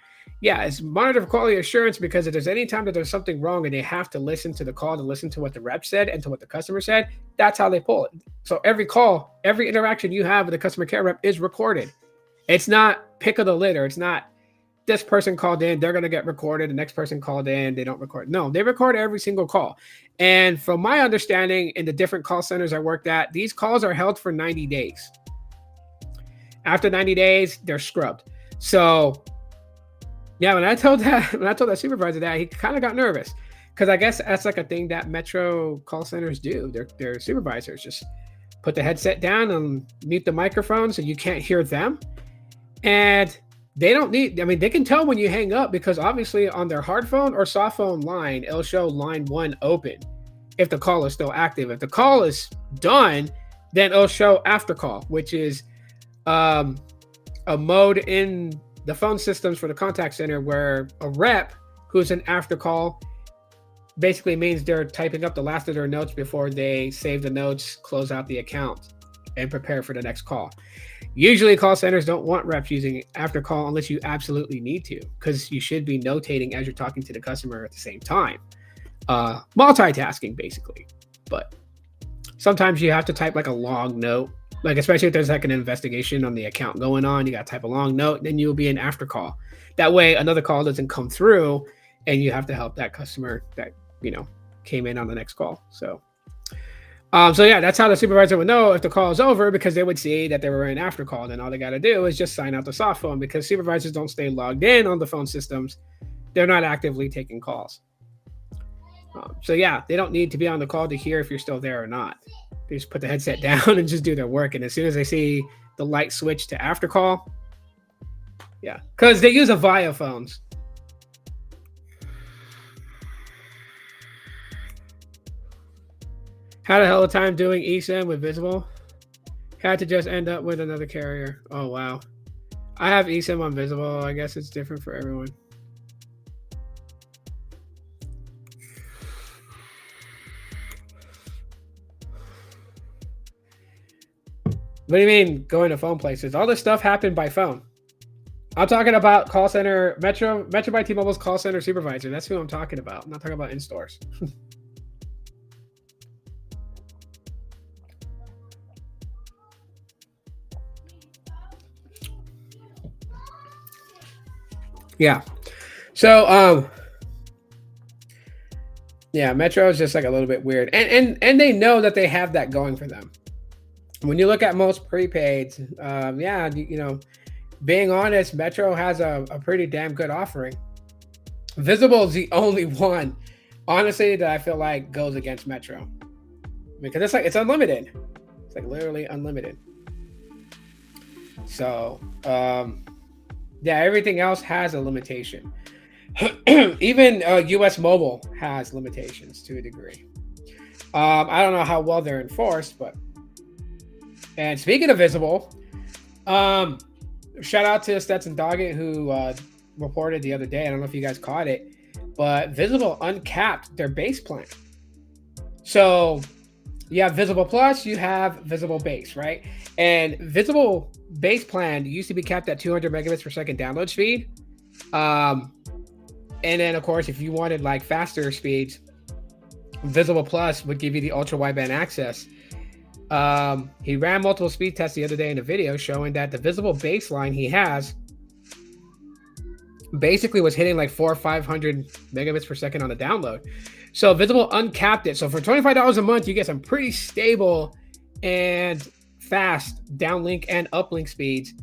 Yeah, it's monitored for quality assurance because if there's any time that there's something wrong and they have to listen to the call to listen to what the rep said and to what the customer said, that's how they pull it. So every call, every interaction you have with the customer care rep is recorded. It's not pick of the litter. It's not this person called in, they're going to get recorded. The next person called in, they don't record. No, they record every single call. And from my understanding, in the different call centers I worked at, these calls are held for 90 days. After 90 days, they're scrubbed. So yeah, when I told that supervisor that, he kind of got nervous because I guess that's like a thing that Metro call centers do. Their supervisors just put the headset down and mute the microphone so you can't hear them. And they don't need, they can tell when you hang up because obviously on their hard phone or soft phone line, it'll show line 1 open if the call is still active. If the call is done, then it'll show after call, which is a mode in the phone systems for the contact center where a rep who's an after call basically means they're typing up the last of their notes before they save the notes, close out the account, and prepare for the next call. Usually call centers don't want reps using after call unless you absolutely need to, because you should be notating as you're talking to the customer at the same time. Multitasking basically. But sometimes you have to type like a long note, like especially if there's like an investigation on the account going on, you got to type a long note, then you'll be an after call. That way another call doesn't come through and you have to help that customer that, came in on the next call. So yeah, that's how the supervisor would know if the call is over, because they would see that they were in after call. Then all they got to do is just sign out the soft phone, because supervisors don't stay logged in on the phone systems. They're not actively taking calls. So yeah, they don't need to be on the call to hear if you're still there or not. They just put the headset down and just do their work. And as soon as they see the light switch to after call, yeah, because they use Avaya phones. Had a hell of a time doing eSIM with Visible. Had to just end up with another carrier. Oh, wow. I have eSIM on Visible. I guess it's different for everyone. What do you mean going to phone places? All this stuff happened by phone. I'm talking about call center, Metro by T-Mobile's call center supervisor. That's who I'm talking about. I'm not talking about in stores. Yeah. So yeah, Metro is just like a little bit weird. And they know that they have that going for them. When you look at most prepaids, yeah, being honest, Metro has a pretty damn good offering. Visible is the only one, honestly, that I feel like goes against Metro. Because it's unlimited. It's like literally unlimited. So yeah, everything else has a limitation. Even US Mobile has limitations to a degree. I don't know how well they're enforced, but. And speaking of Visible, shout out to Stetson Doggett, who reported the other day. I don't know if you guys caught it, but Visible uncapped their base plan. So you have Visible Plus, you have Visible Base, right? And Visible Base plan used to be capped at 200 megabits per second download speed. And then, of course, if you wanted like faster speeds, Visible Plus would give you the ultra wideband access. He ran multiple speed tests the other day in a video showing that the Visible baseline he has basically was hitting like 400 or 500 megabits per second on the download. So Visible uncapped it. So for $25 a month, you get some pretty stable and fast downlink and uplink speeds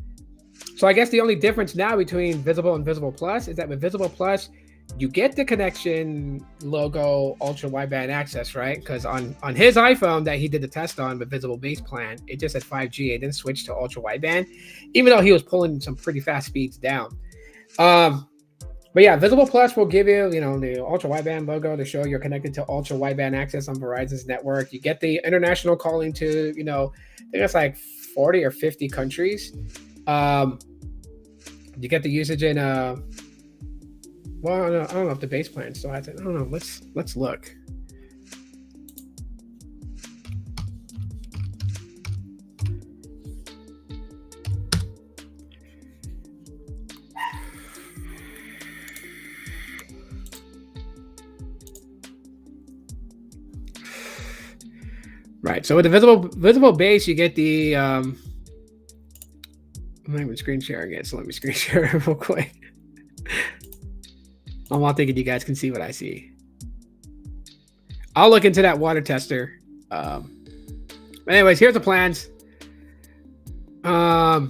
So I guess the only difference now between Visible and Visible Plus is that with Visible Plus, you get the connection logo ultra wideband access, right? Because on his iPhone that he did the test on with Visible base plan, it just had 5G. It didn't switch to ultra wideband, even though he was pulling some pretty fast speeds down. Um, but yeah, Visible Plus will give you, the ultra wideband logo to show you're connected to ultra wideband access on Verizon's network. You get the international calling to, I think it's like 40 or 50 countries. You get the usage in well, I don't know if the base plan still has it. I don't know. Let's look. Right. So with the visible base, you get the I'm not even screen sharing it, so let me screen share it real quick. I'm all thinking you guys can see what I see. I'll look into that water tester. But anyways, here's the plans. Right.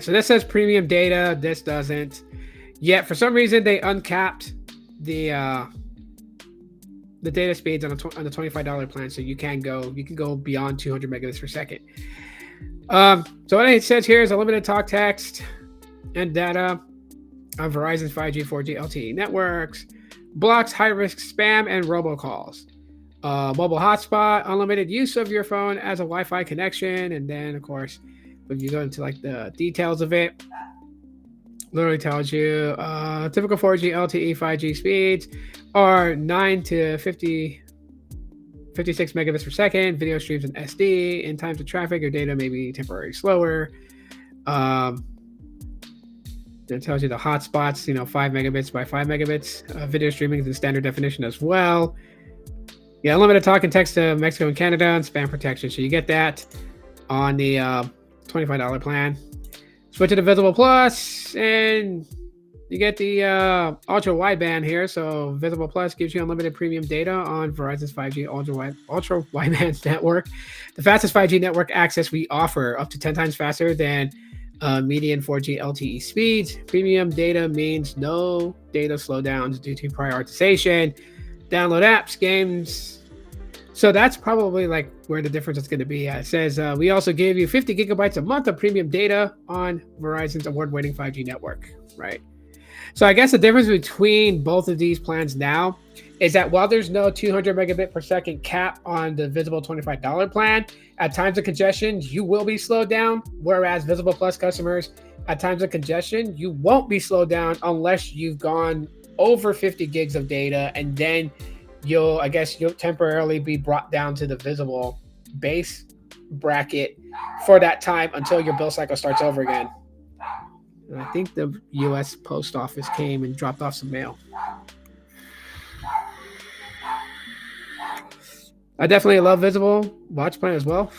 So this says premium data. This doesn't. Yet for some reason they uncapped the data speeds on the $25 plan, so you can go beyond 200 megabits per second. So what it says here is unlimited talk, text, and data on Verizon's 5G, 4G LTE networks, blocks high-risk spam and robocalls, mobile hotspot, unlimited use of your phone as a Wi-Fi connection, and then of course, if you go into like the details of it, literally tells you typical 4G LTE 5G speeds are 9 to 56 megabits per second. Video streams in SD. In times of traffic, your data may be temporarily slower. It tells you the hotspots, 5 megabits by 5 megabits. Video streaming is in standard definition as well. Yeah, unlimited talk and text to Mexico and Canada, and spam protection. So you get that on the $25 plan. Switch to the Visible Plus, and you get the ultra wideband here. So Visible Plus gives you unlimited premium data on Verizon's 5G ultra wideband network, the fastest 5G network access we offer, up to 10 times faster than median 4G LTE speeds. Premium data means no data slowdowns due to prioritization. Download apps, games. So that's probably like where the difference is going to be at. It says we also gave you 50 gigabytes a month of premium data on Verizon's award-winning 5G network, right? So I guess the difference between both of these plans now is that while there's no 200 megabit per second cap on the Visible $25 plan, at times of congestion, you will be slowed down. Whereas Visible Plus customers, at times of congestion, you won't be slowed down unless you've gone over 50 gigs of data, and then you'll temporarily be brought down to the Visible base bracket for that time until your bill cycle starts over again. And I think the U.S. Post Office came and dropped off some mail. I definitely love Visible Watch Plan as well.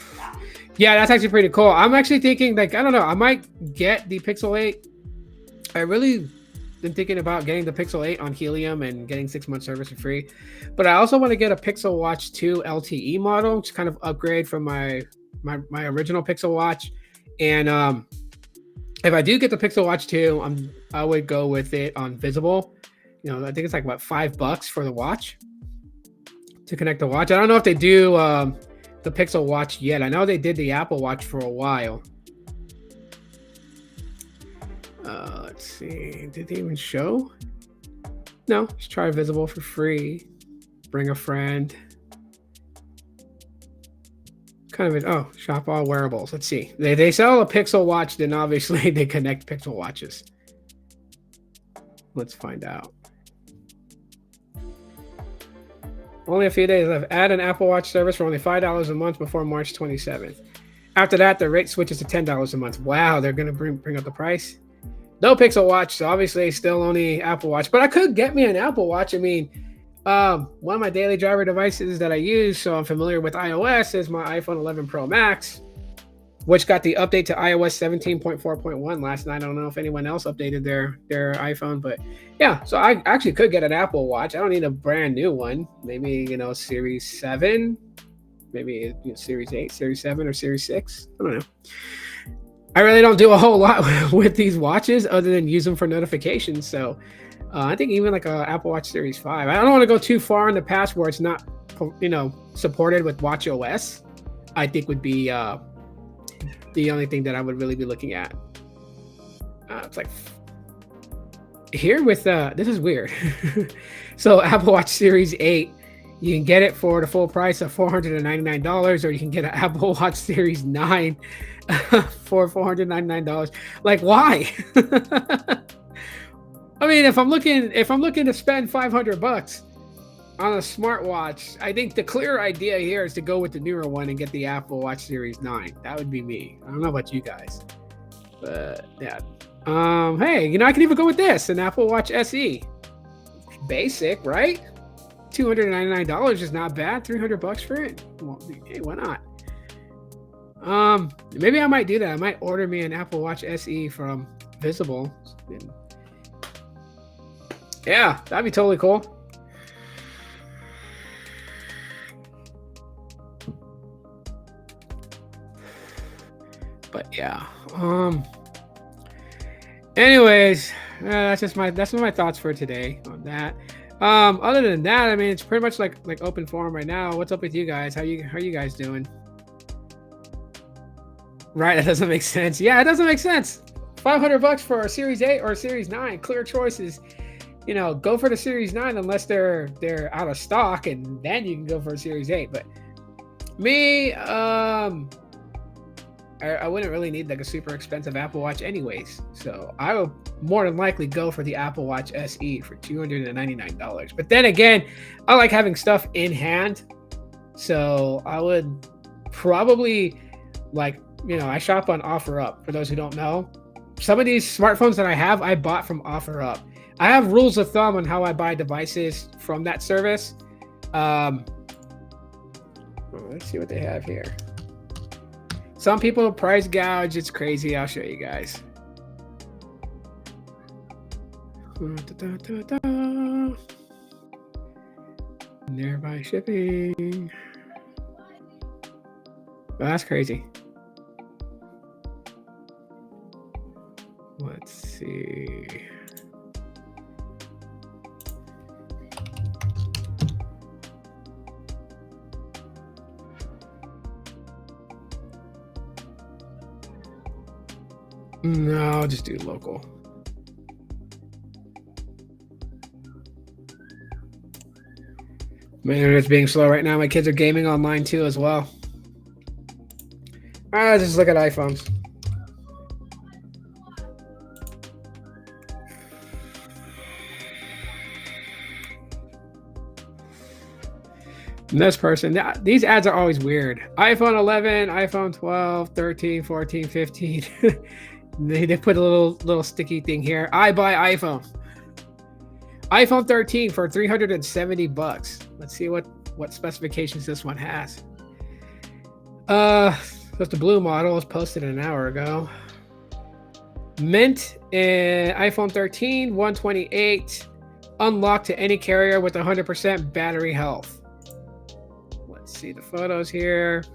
Yeah, that's actually pretty cool. I'm actually thinking, I don't know, I might get the Pixel 8. I really been thinking about getting the Pixel 8 on Helium and getting 6-month service for free. But I also want to get a Pixel Watch 2 LTE model to kind of upgrade from my original Pixel Watch. And if I do get the Pixel Watch 2, I would go with it on Visible. I think it's like about $5 for the watch to connect the watch. I don't know if they do the Pixel Watch yet. I know they did the Apple Watch for a while. Let's see. Did they even show? No. Just try Visible for free. Bring a friend. Shop all wearables. Let's see. They sell a Pixel Watch, then obviously they connect Pixel Watches. Let's find out. Only a few days left. Add an Apple Watch service for only $5 a month before March 27th. After that, the rate switches to $10 a month. Wow, they're going to bring up the price. No Pixel Watch, so obviously still only Apple Watch. But I could get me an Apple Watch. I mean, one of my daily driver devices that I use, so I'm familiar with iOS, is my iPhone 11 Pro Max, which got the update to iOS 17.4.1 last night. I don't know if anyone else updated their iPhone, but yeah, so I actually could get an Apple Watch. I don't need a brand new one. Maybe, Series 7, maybe Series 8, Series 7, or Series 6. I don't know. I really don't do a whole lot with these watches other than use them for notifications. So I think even like a Apple Watch Series 5. I don't want to go too far in the past where it's not, supported with Watch OS. I think would be the only thing that I would really be looking at. It's like here with this is weird. So Apple Watch Series 8, you can get it for the full price of $499, or you can get an Apple Watch Series 9 for $499. Like, why? I mean, if I'm looking to spend $500 on a smartwatch, I think the clear idea here is to go with the newer one and get the Apple Watch Series 9. That would be me. I don't know about you guys, but yeah. Hey, I can even go with this, an Apple Watch SE. Basic, right? $299 is not bad. $300 for it. Well, hey, why not? Maybe I might do that. I might order me an Apple Watch SE from Visible. Yeah, that'd be totally cool. But yeah. Anyways, that's my thoughts for today on that. Other than that, I mean, it's pretty much like open forum right now. What's up with you guys? How are you guys doing? Right, that doesn't make sense. Yeah, it doesn't make sense. $500 for a Series 8 or a Series 9. Clear choices. Go for the Series 9 unless they're out of stock, and then you can go for a Series 8. But me, I wouldn't really need like a super expensive Apple Watch anyways. So I would more than likely go for the Apple Watch SE for $299. But then again, I like having stuff in hand. So I would probably I shop on OfferUp. For those who don't know, some of these smartphones that I have, I bought from OfferUp. I have rules of thumb on how I buy devices from that service. Let's see what they have here. Some people price gouge. It's crazy. I'll show you guys. Nearby shipping. Oh, that's crazy. Let's see. No, I'll just do local. My internet's being slow right now. My kids are gaming online too as well. Just look at iPhones. And this person, these ads are always weird. iPhone 11, iPhone 12, 13, 14, 15. They put a little sticky thing here. I buy iPhone. iPhone 13 for $370. Let's see what specifications this one has. That's the blue model. It was posted an hour ago. Mint in iPhone 13, 128, unlocked to any carrier with 100% battery health. Let's see the photos here.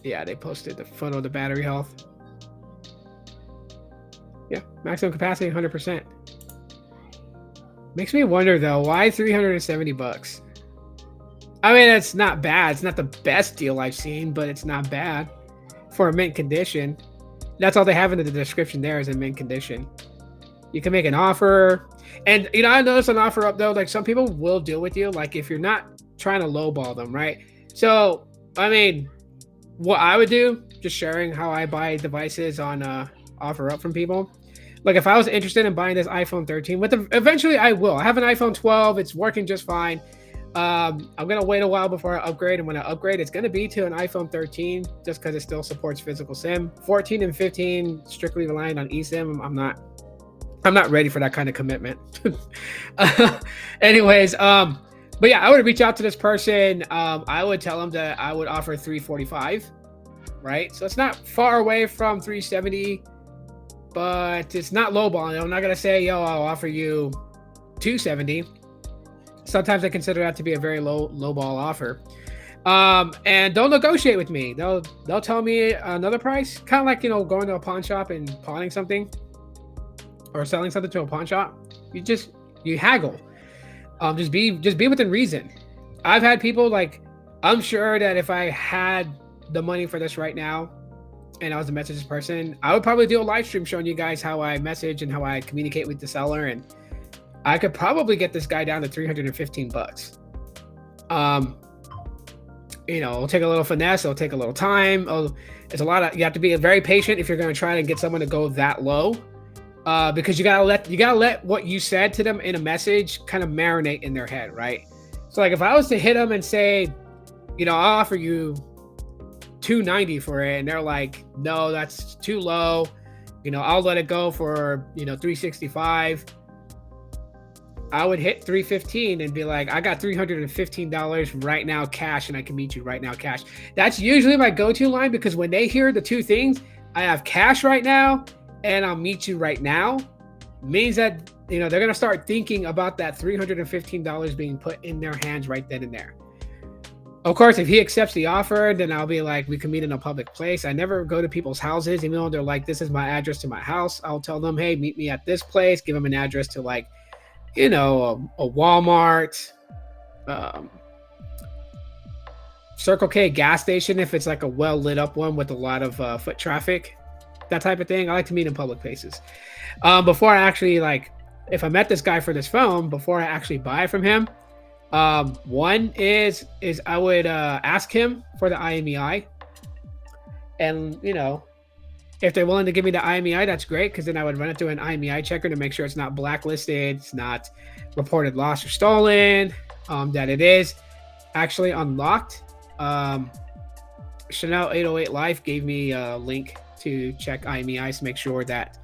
Yeah, they posted the photo of the battery health. Yeah, maximum capacity 100%. Makes me wonder though, why $370? I mean, it's not bad. It's not the best deal I've seen, but it's not bad for a mint condition. That's all they have in the description there is a mint condition. You can make an offer. And, I noticed on OfferUp though, like some people will deal with you. Like if you're not trying to lowball them, right? So, I mean, what I would do, just sharing how I buy devices on OfferUp from people. Like if I was interested in buying this iPhone 13, eventually I will. I have an iPhone 12. It's working just fine. I'm going to wait a while before I upgrade. And when I upgrade, it's going to be to an iPhone 13 just because it still supports physical SIM. 14 and 15, strictly reliant on eSIM. I'm not ready for that kind of commitment. Anyways, but yeah, I would reach out to this person. I would tell them that I would offer $345, right? So it's not far away from $370, but it's not lowballing. I'm not going to say, yo, I'll offer you $270. Sometimes I consider that to be a very low ball offer. And they'll negotiate with me. They'll tell me another price, kind of like going to a pawn shop and pawning something or selling something to a pawn shop. You haggle. Just be within reason. I've had people like, I'm sure that if I had the money for this right now and I was a messages person, I would probably do a live stream showing you guys how I message and how I communicate with the seller, and I could probably get this guy down to $315. It'll take a little finesse, it'll take a little time. It's a lot of, you have to be very patient if you're going to try to get someone to go that low. Because you gotta let what you said to them in a message kind of marinate in their head, right? So like if I was to hit them and say, I'll offer you $290 for it, and they're like, no, that's too low. I'll let it go for $365. I would hit $315 and be like, I got $315 right now cash, and I can meet you right now cash. That's usually my go-to line, because when they hear the two things, I have cash right now and I'll meet you right now, means that they're gonna start thinking about that $315 being put in their hands right then and there. Of course, if he accepts the offer, then I'll be like, we can meet in a public place. I never go to people's houses, even though they're like, this is my address to my house. I'll tell them, hey, meet me at this place. Give them an address to like, a Walmart, Circle K gas station if it's like a well lit up one with a lot of foot traffic. That type of thing. I like to meet in public places. Before I actually if I met this guy for this phone, before I actually buy from him, one is I would ask him for the IMEI, and if they're willing to give me the IMEI, that's great, because then I would run it through an IMEI checker to make sure it's not blacklisted, it's not reported lost or stolen, that it is actually unlocked. Chanel 808 Life gave me a link to check IMEIs to make sure that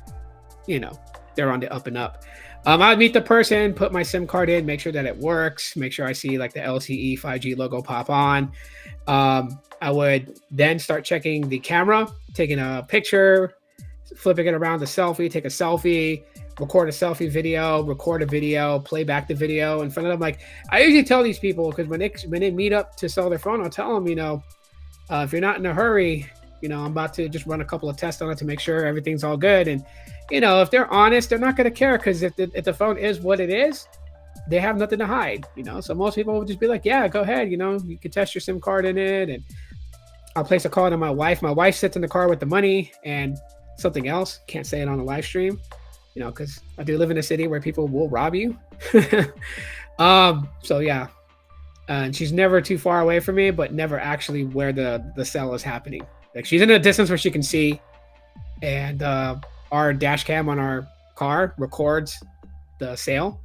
they're on the up and up. I'd meet the person, put my SIM card in, make sure that it works, make sure I see like the LTE 5G logo pop on. I would then start checking the camera, taking a picture, flipping it around the selfie, take a selfie, record a selfie video, record a video, play back the video in front of them. Like I usually tell these people, because when they meet up to sell their phone, I'll tell them, if you're not in a hurry, I'm about to just run a couple of tests on it to make sure everything's all good. And, if they're honest, they're not going to care, because if the phone is what it is, they have nothing to hide, So most people will just be like, yeah, go ahead. You can test your SIM card in it. And I'll place a call to my wife. My wife sits in the car with the money and something else. Can't say it on a live stream, because I do live in a city where people will rob you. So yeah. And she's never too far away from me, but never actually where the sale is happening. Like she's in a distance where she can see, and our dash cam on our car records the sale.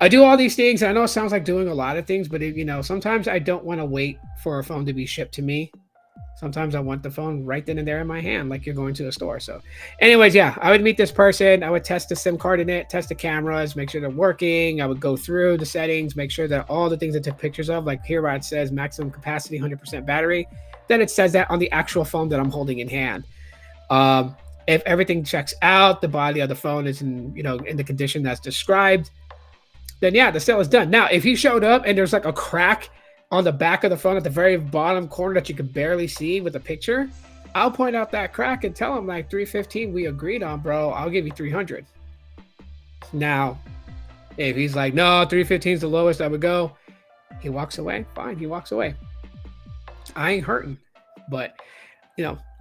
I do all these things. I know it sounds like doing a lot of things, but sometimes I don't want to wait for a phone to be shipped to me. Sometimes I want the phone right then and there in my hand, like you're going to a store. So anyways, yeah, I would meet this person. I would test the SIM card in it, test the cameras, make sure they're working. I would go through the settings, make sure that all the things I took pictures of, like here where it says maximum capacity, 100% battery, then it says that on the actual phone that I'm holding in hand. If everything checks out, the body of the phone is in the condition that's described, then yeah, the sale is done. Now, if he showed up and there's like a crack on the back of the phone at the very bottom corner that you could barely see with a picture, I'll point out that crack and tell him like $315 we agreed on, bro. I'll give you $300. Now, if he's like, no, $315 is the lowest I would go, he walks away. Fine, he walks away. I ain't hurting, but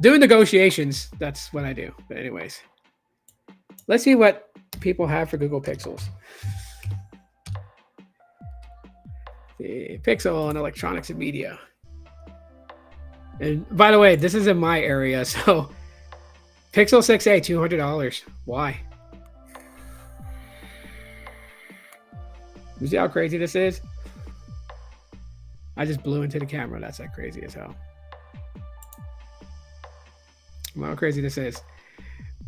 doing negotiations, that's what I do. But anyways, let's see what people have for Google Pixels. The Pixel and electronics and media. And by the way, this is in my area, so Pixel 6a, $200. Why? You see how crazy this is? I just blew into the camera. That's like crazy as hell. How crazy this is.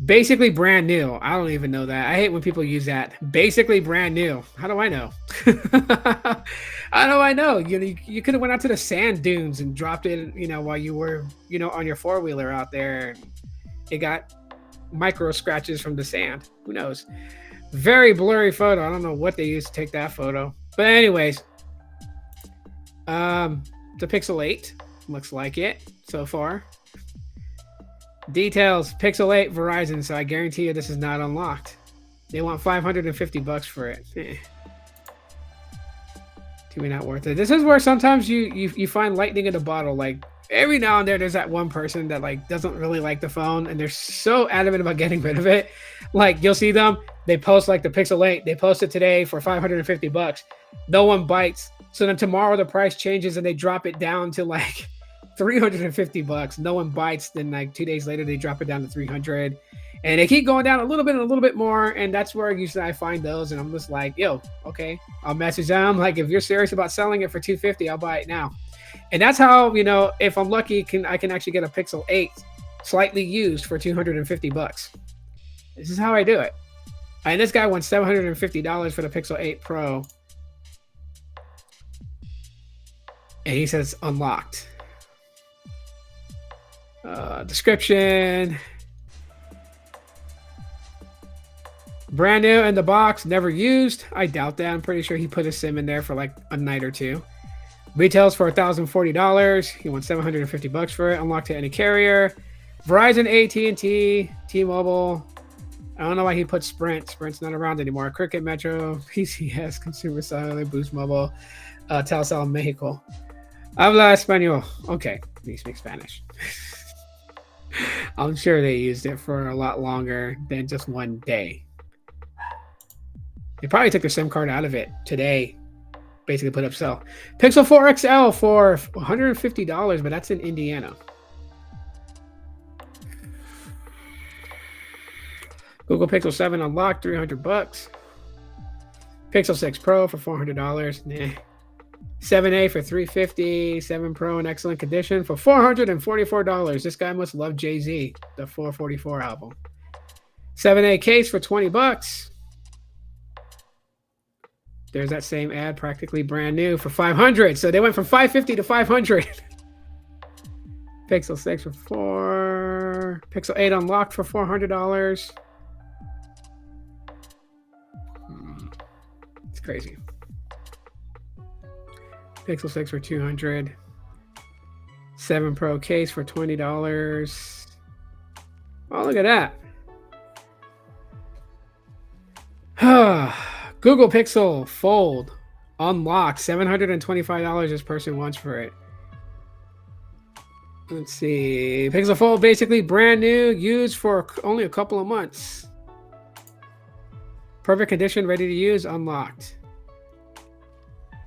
Basically brand new. I don't even know that. I hate when people use that. Basically brand new. How do I know? How do I know? You could have went out to the sand dunes and dropped it, while you were, on your four-wheeler out there. It got micro scratches from the sand. Who knows? Very blurry photo. I don't know what they used to take that photo. But anyways, It's a Pixel 8. Looks like it so far. Details, Pixel 8 Verizon, so I guarantee you this is not unlocked. They want $550 for it. To me, not worth it. This is where sometimes you find lightning in a bottle. Like every now and then, there's that one person that like doesn't really like the phone, and they're so adamant about getting rid of it. Like you'll see them, they post like the Pixel 8. They post it today for $550. No one bites. So then tomorrow the price changes and they drop it down to like $350. No one bites. Then like 2 days later they drop it down to 300, and they keep going down a little bit and a little bit more. And that's where usually I find those, and I'm just like, yo, okay, I'll message them like, if you're serious about selling it for $250, I'll buy it now. And that's how, if I'm lucky, I can actually get a Pixel 8 slightly used for $250. This is how I do it. And this guy wants $750 for the Pixel 8 Pro, and he says unlocked. Description: brand new in the box, never used. I doubt that. I'm pretty sure he put a SIM in there for like a night or two. Retails for $1,040. He wants $750 for it. Unlocked to any carrier. Verizon, AT&T, T-Mobile. I don't know why he put Sprint. Sprint's not around anymore. Cricket, Metro, PCS, Consumer Cellular, Boost Mobile, Telcel, Mexico. Habla español. Okay, he speaks Spanish. I'm sure they used it for a lot longer than just one day. They probably took the SIM card out of it today. Basically put up sell. Pixel 4 XL for $150, but that's in Indiana. Google Pixel 7 unlocked, $300. Pixel 6 Pro for $400. Nah. 7A for $350. 7 Pro in excellent condition for $444. This guy must love Jay-Z, the 444 album. 7A case for $20. There's that same ad, practically brand new, for $500. So they went from $550 to $500. Pixel 6 for $4. Pixel 8 unlocked for $400. It's crazy. Pixel 6 for $200. 7 Pro case for $20. Oh, look at that. Google Pixel Fold unlocked, $725 this person wants for it. Let's see. Pixel Fold basically brand new, used for only a couple of months. Perfect condition, ready to use, unlocked.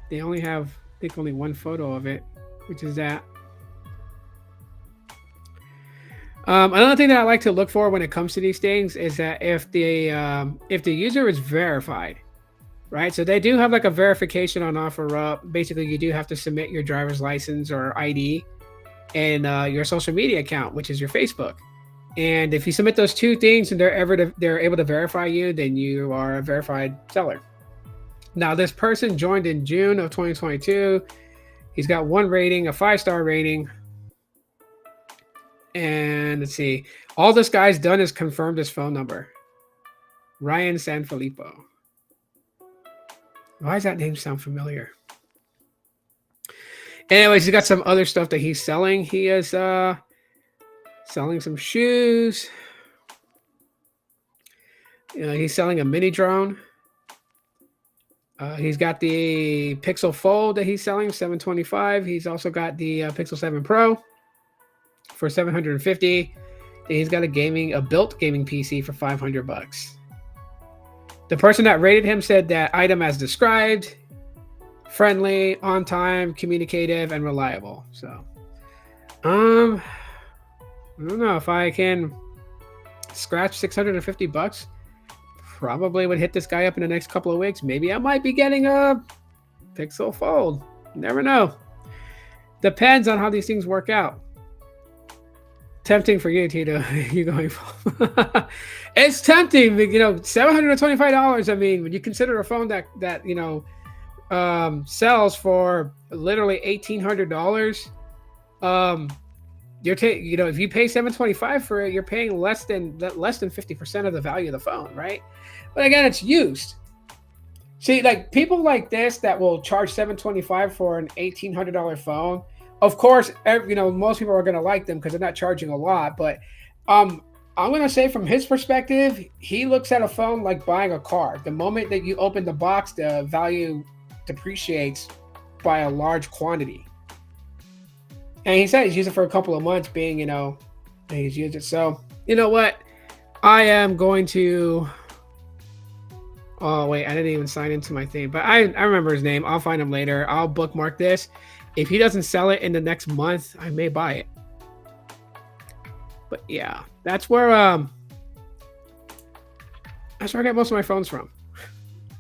They only have, I think, only one photo of it, which is that. Another thing that I like to look for when it comes to these things is that if the user is verified, right? So they do have like a verification on OfferUp. Basically, you do have to submit your driver's license or ID and your social media account, which is your Facebook. And if you submit those two things and they're able to verify you, then you are a verified seller. Now, this person joined in June of 2022. He's got one rating, a 5-star rating. And let's see. All this guy's done is confirmed his phone number. Ryan Sanfilippo. Why does that name sound familiar? Anyways, he's got some other stuff that he's selling. He is selling some shoes. He's selling a mini drone. He's got the Pixel Fold that he's selling, $725. He's also got the Pixel 7 Pro for $750. And he's got a built gaming PC for $500. The person that rated him said that item as described, friendly, on time, communicative, and reliable. So, I don't know if I can scratch $650. Probably would hit this guy up in the next couple of weeks. Maybe I might be getting a Pixel Fold. Never know. Depends on how these things work out. Tempting for you, Tito. You going for it's tempting, $725. I mean, when you consider a phone that sells for literally $1,800, if you pay $725 for it, you're paying less than 50% of the value of the phone, right? But again, it's used. See, like people like this that will charge $725 for an $1,800 phone, Of course, most people are going to like them because they're not charging a lot. But um, I'm going to say from his perspective, he looks at a phone like buying a car. The moment that you open the box, the value depreciates by a large quantity. And he said he's used it for a couple of months, being, he's used it. So, you know what? I am going to. Oh, wait, I didn't even sign into my thing. But I remember his name. I'll find him later. I'll bookmark this. If he doesn't sell it in the next month, I may buy it. But yeah, that's where I get most of my phones from.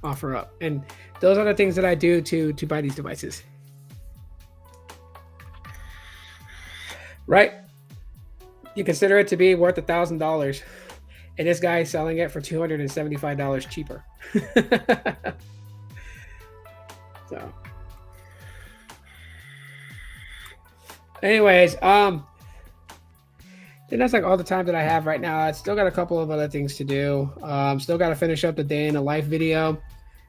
Offer up. And those are the things that I do to buy these devices. Right? You consider it to be worth $1,000. And this guy is selling it for $275 cheaper. So, anyways, and that's like all the time that I have right now. I still got a couple of other things to do. Still got to finish up the day in the life video.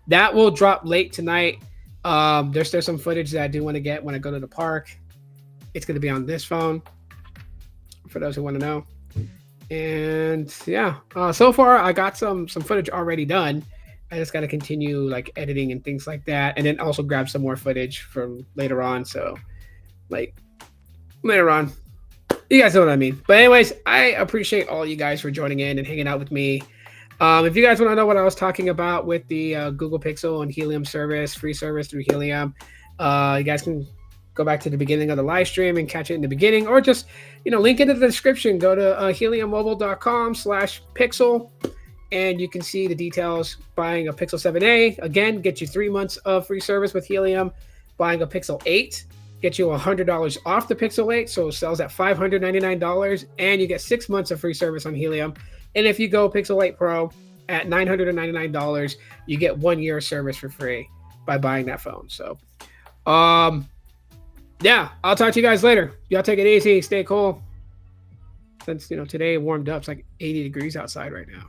That will drop late tonight. There's still some footage that I do want to get when I go to the park. It's going to be on this phone, for those who want to know. And yeah, so far I got some footage already done. I just got to continue like editing and things like that, and then also grab some more footage from later on. So, like later on, you guys know what I mean. But anyways, I appreciate all you guys for joining in and hanging out with me. If you guys want to know what I was talking about with the Google Pixel and Helium service, free service through Helium, you guys can go back to the beginning of the live stream and catch it in the beginning, or just link it in the description. Go to heliummobile.com/pixel, and you can see the details. Buying a Pixel 7a, again, get you 3 months of free service with Helium. Buying a Pixel 8 get you $100 off the Pixel 8, so it sells at $599, and you get 6 months of free service on Helium. And if you go Pixel 8 Pro at $999, you get 1 year of service for free by buying that phone. So, yeah, I'll talk to you guys later. Y'all take it easy, stay cool. Since today it warmed up, it's like 80 degrees outside right now.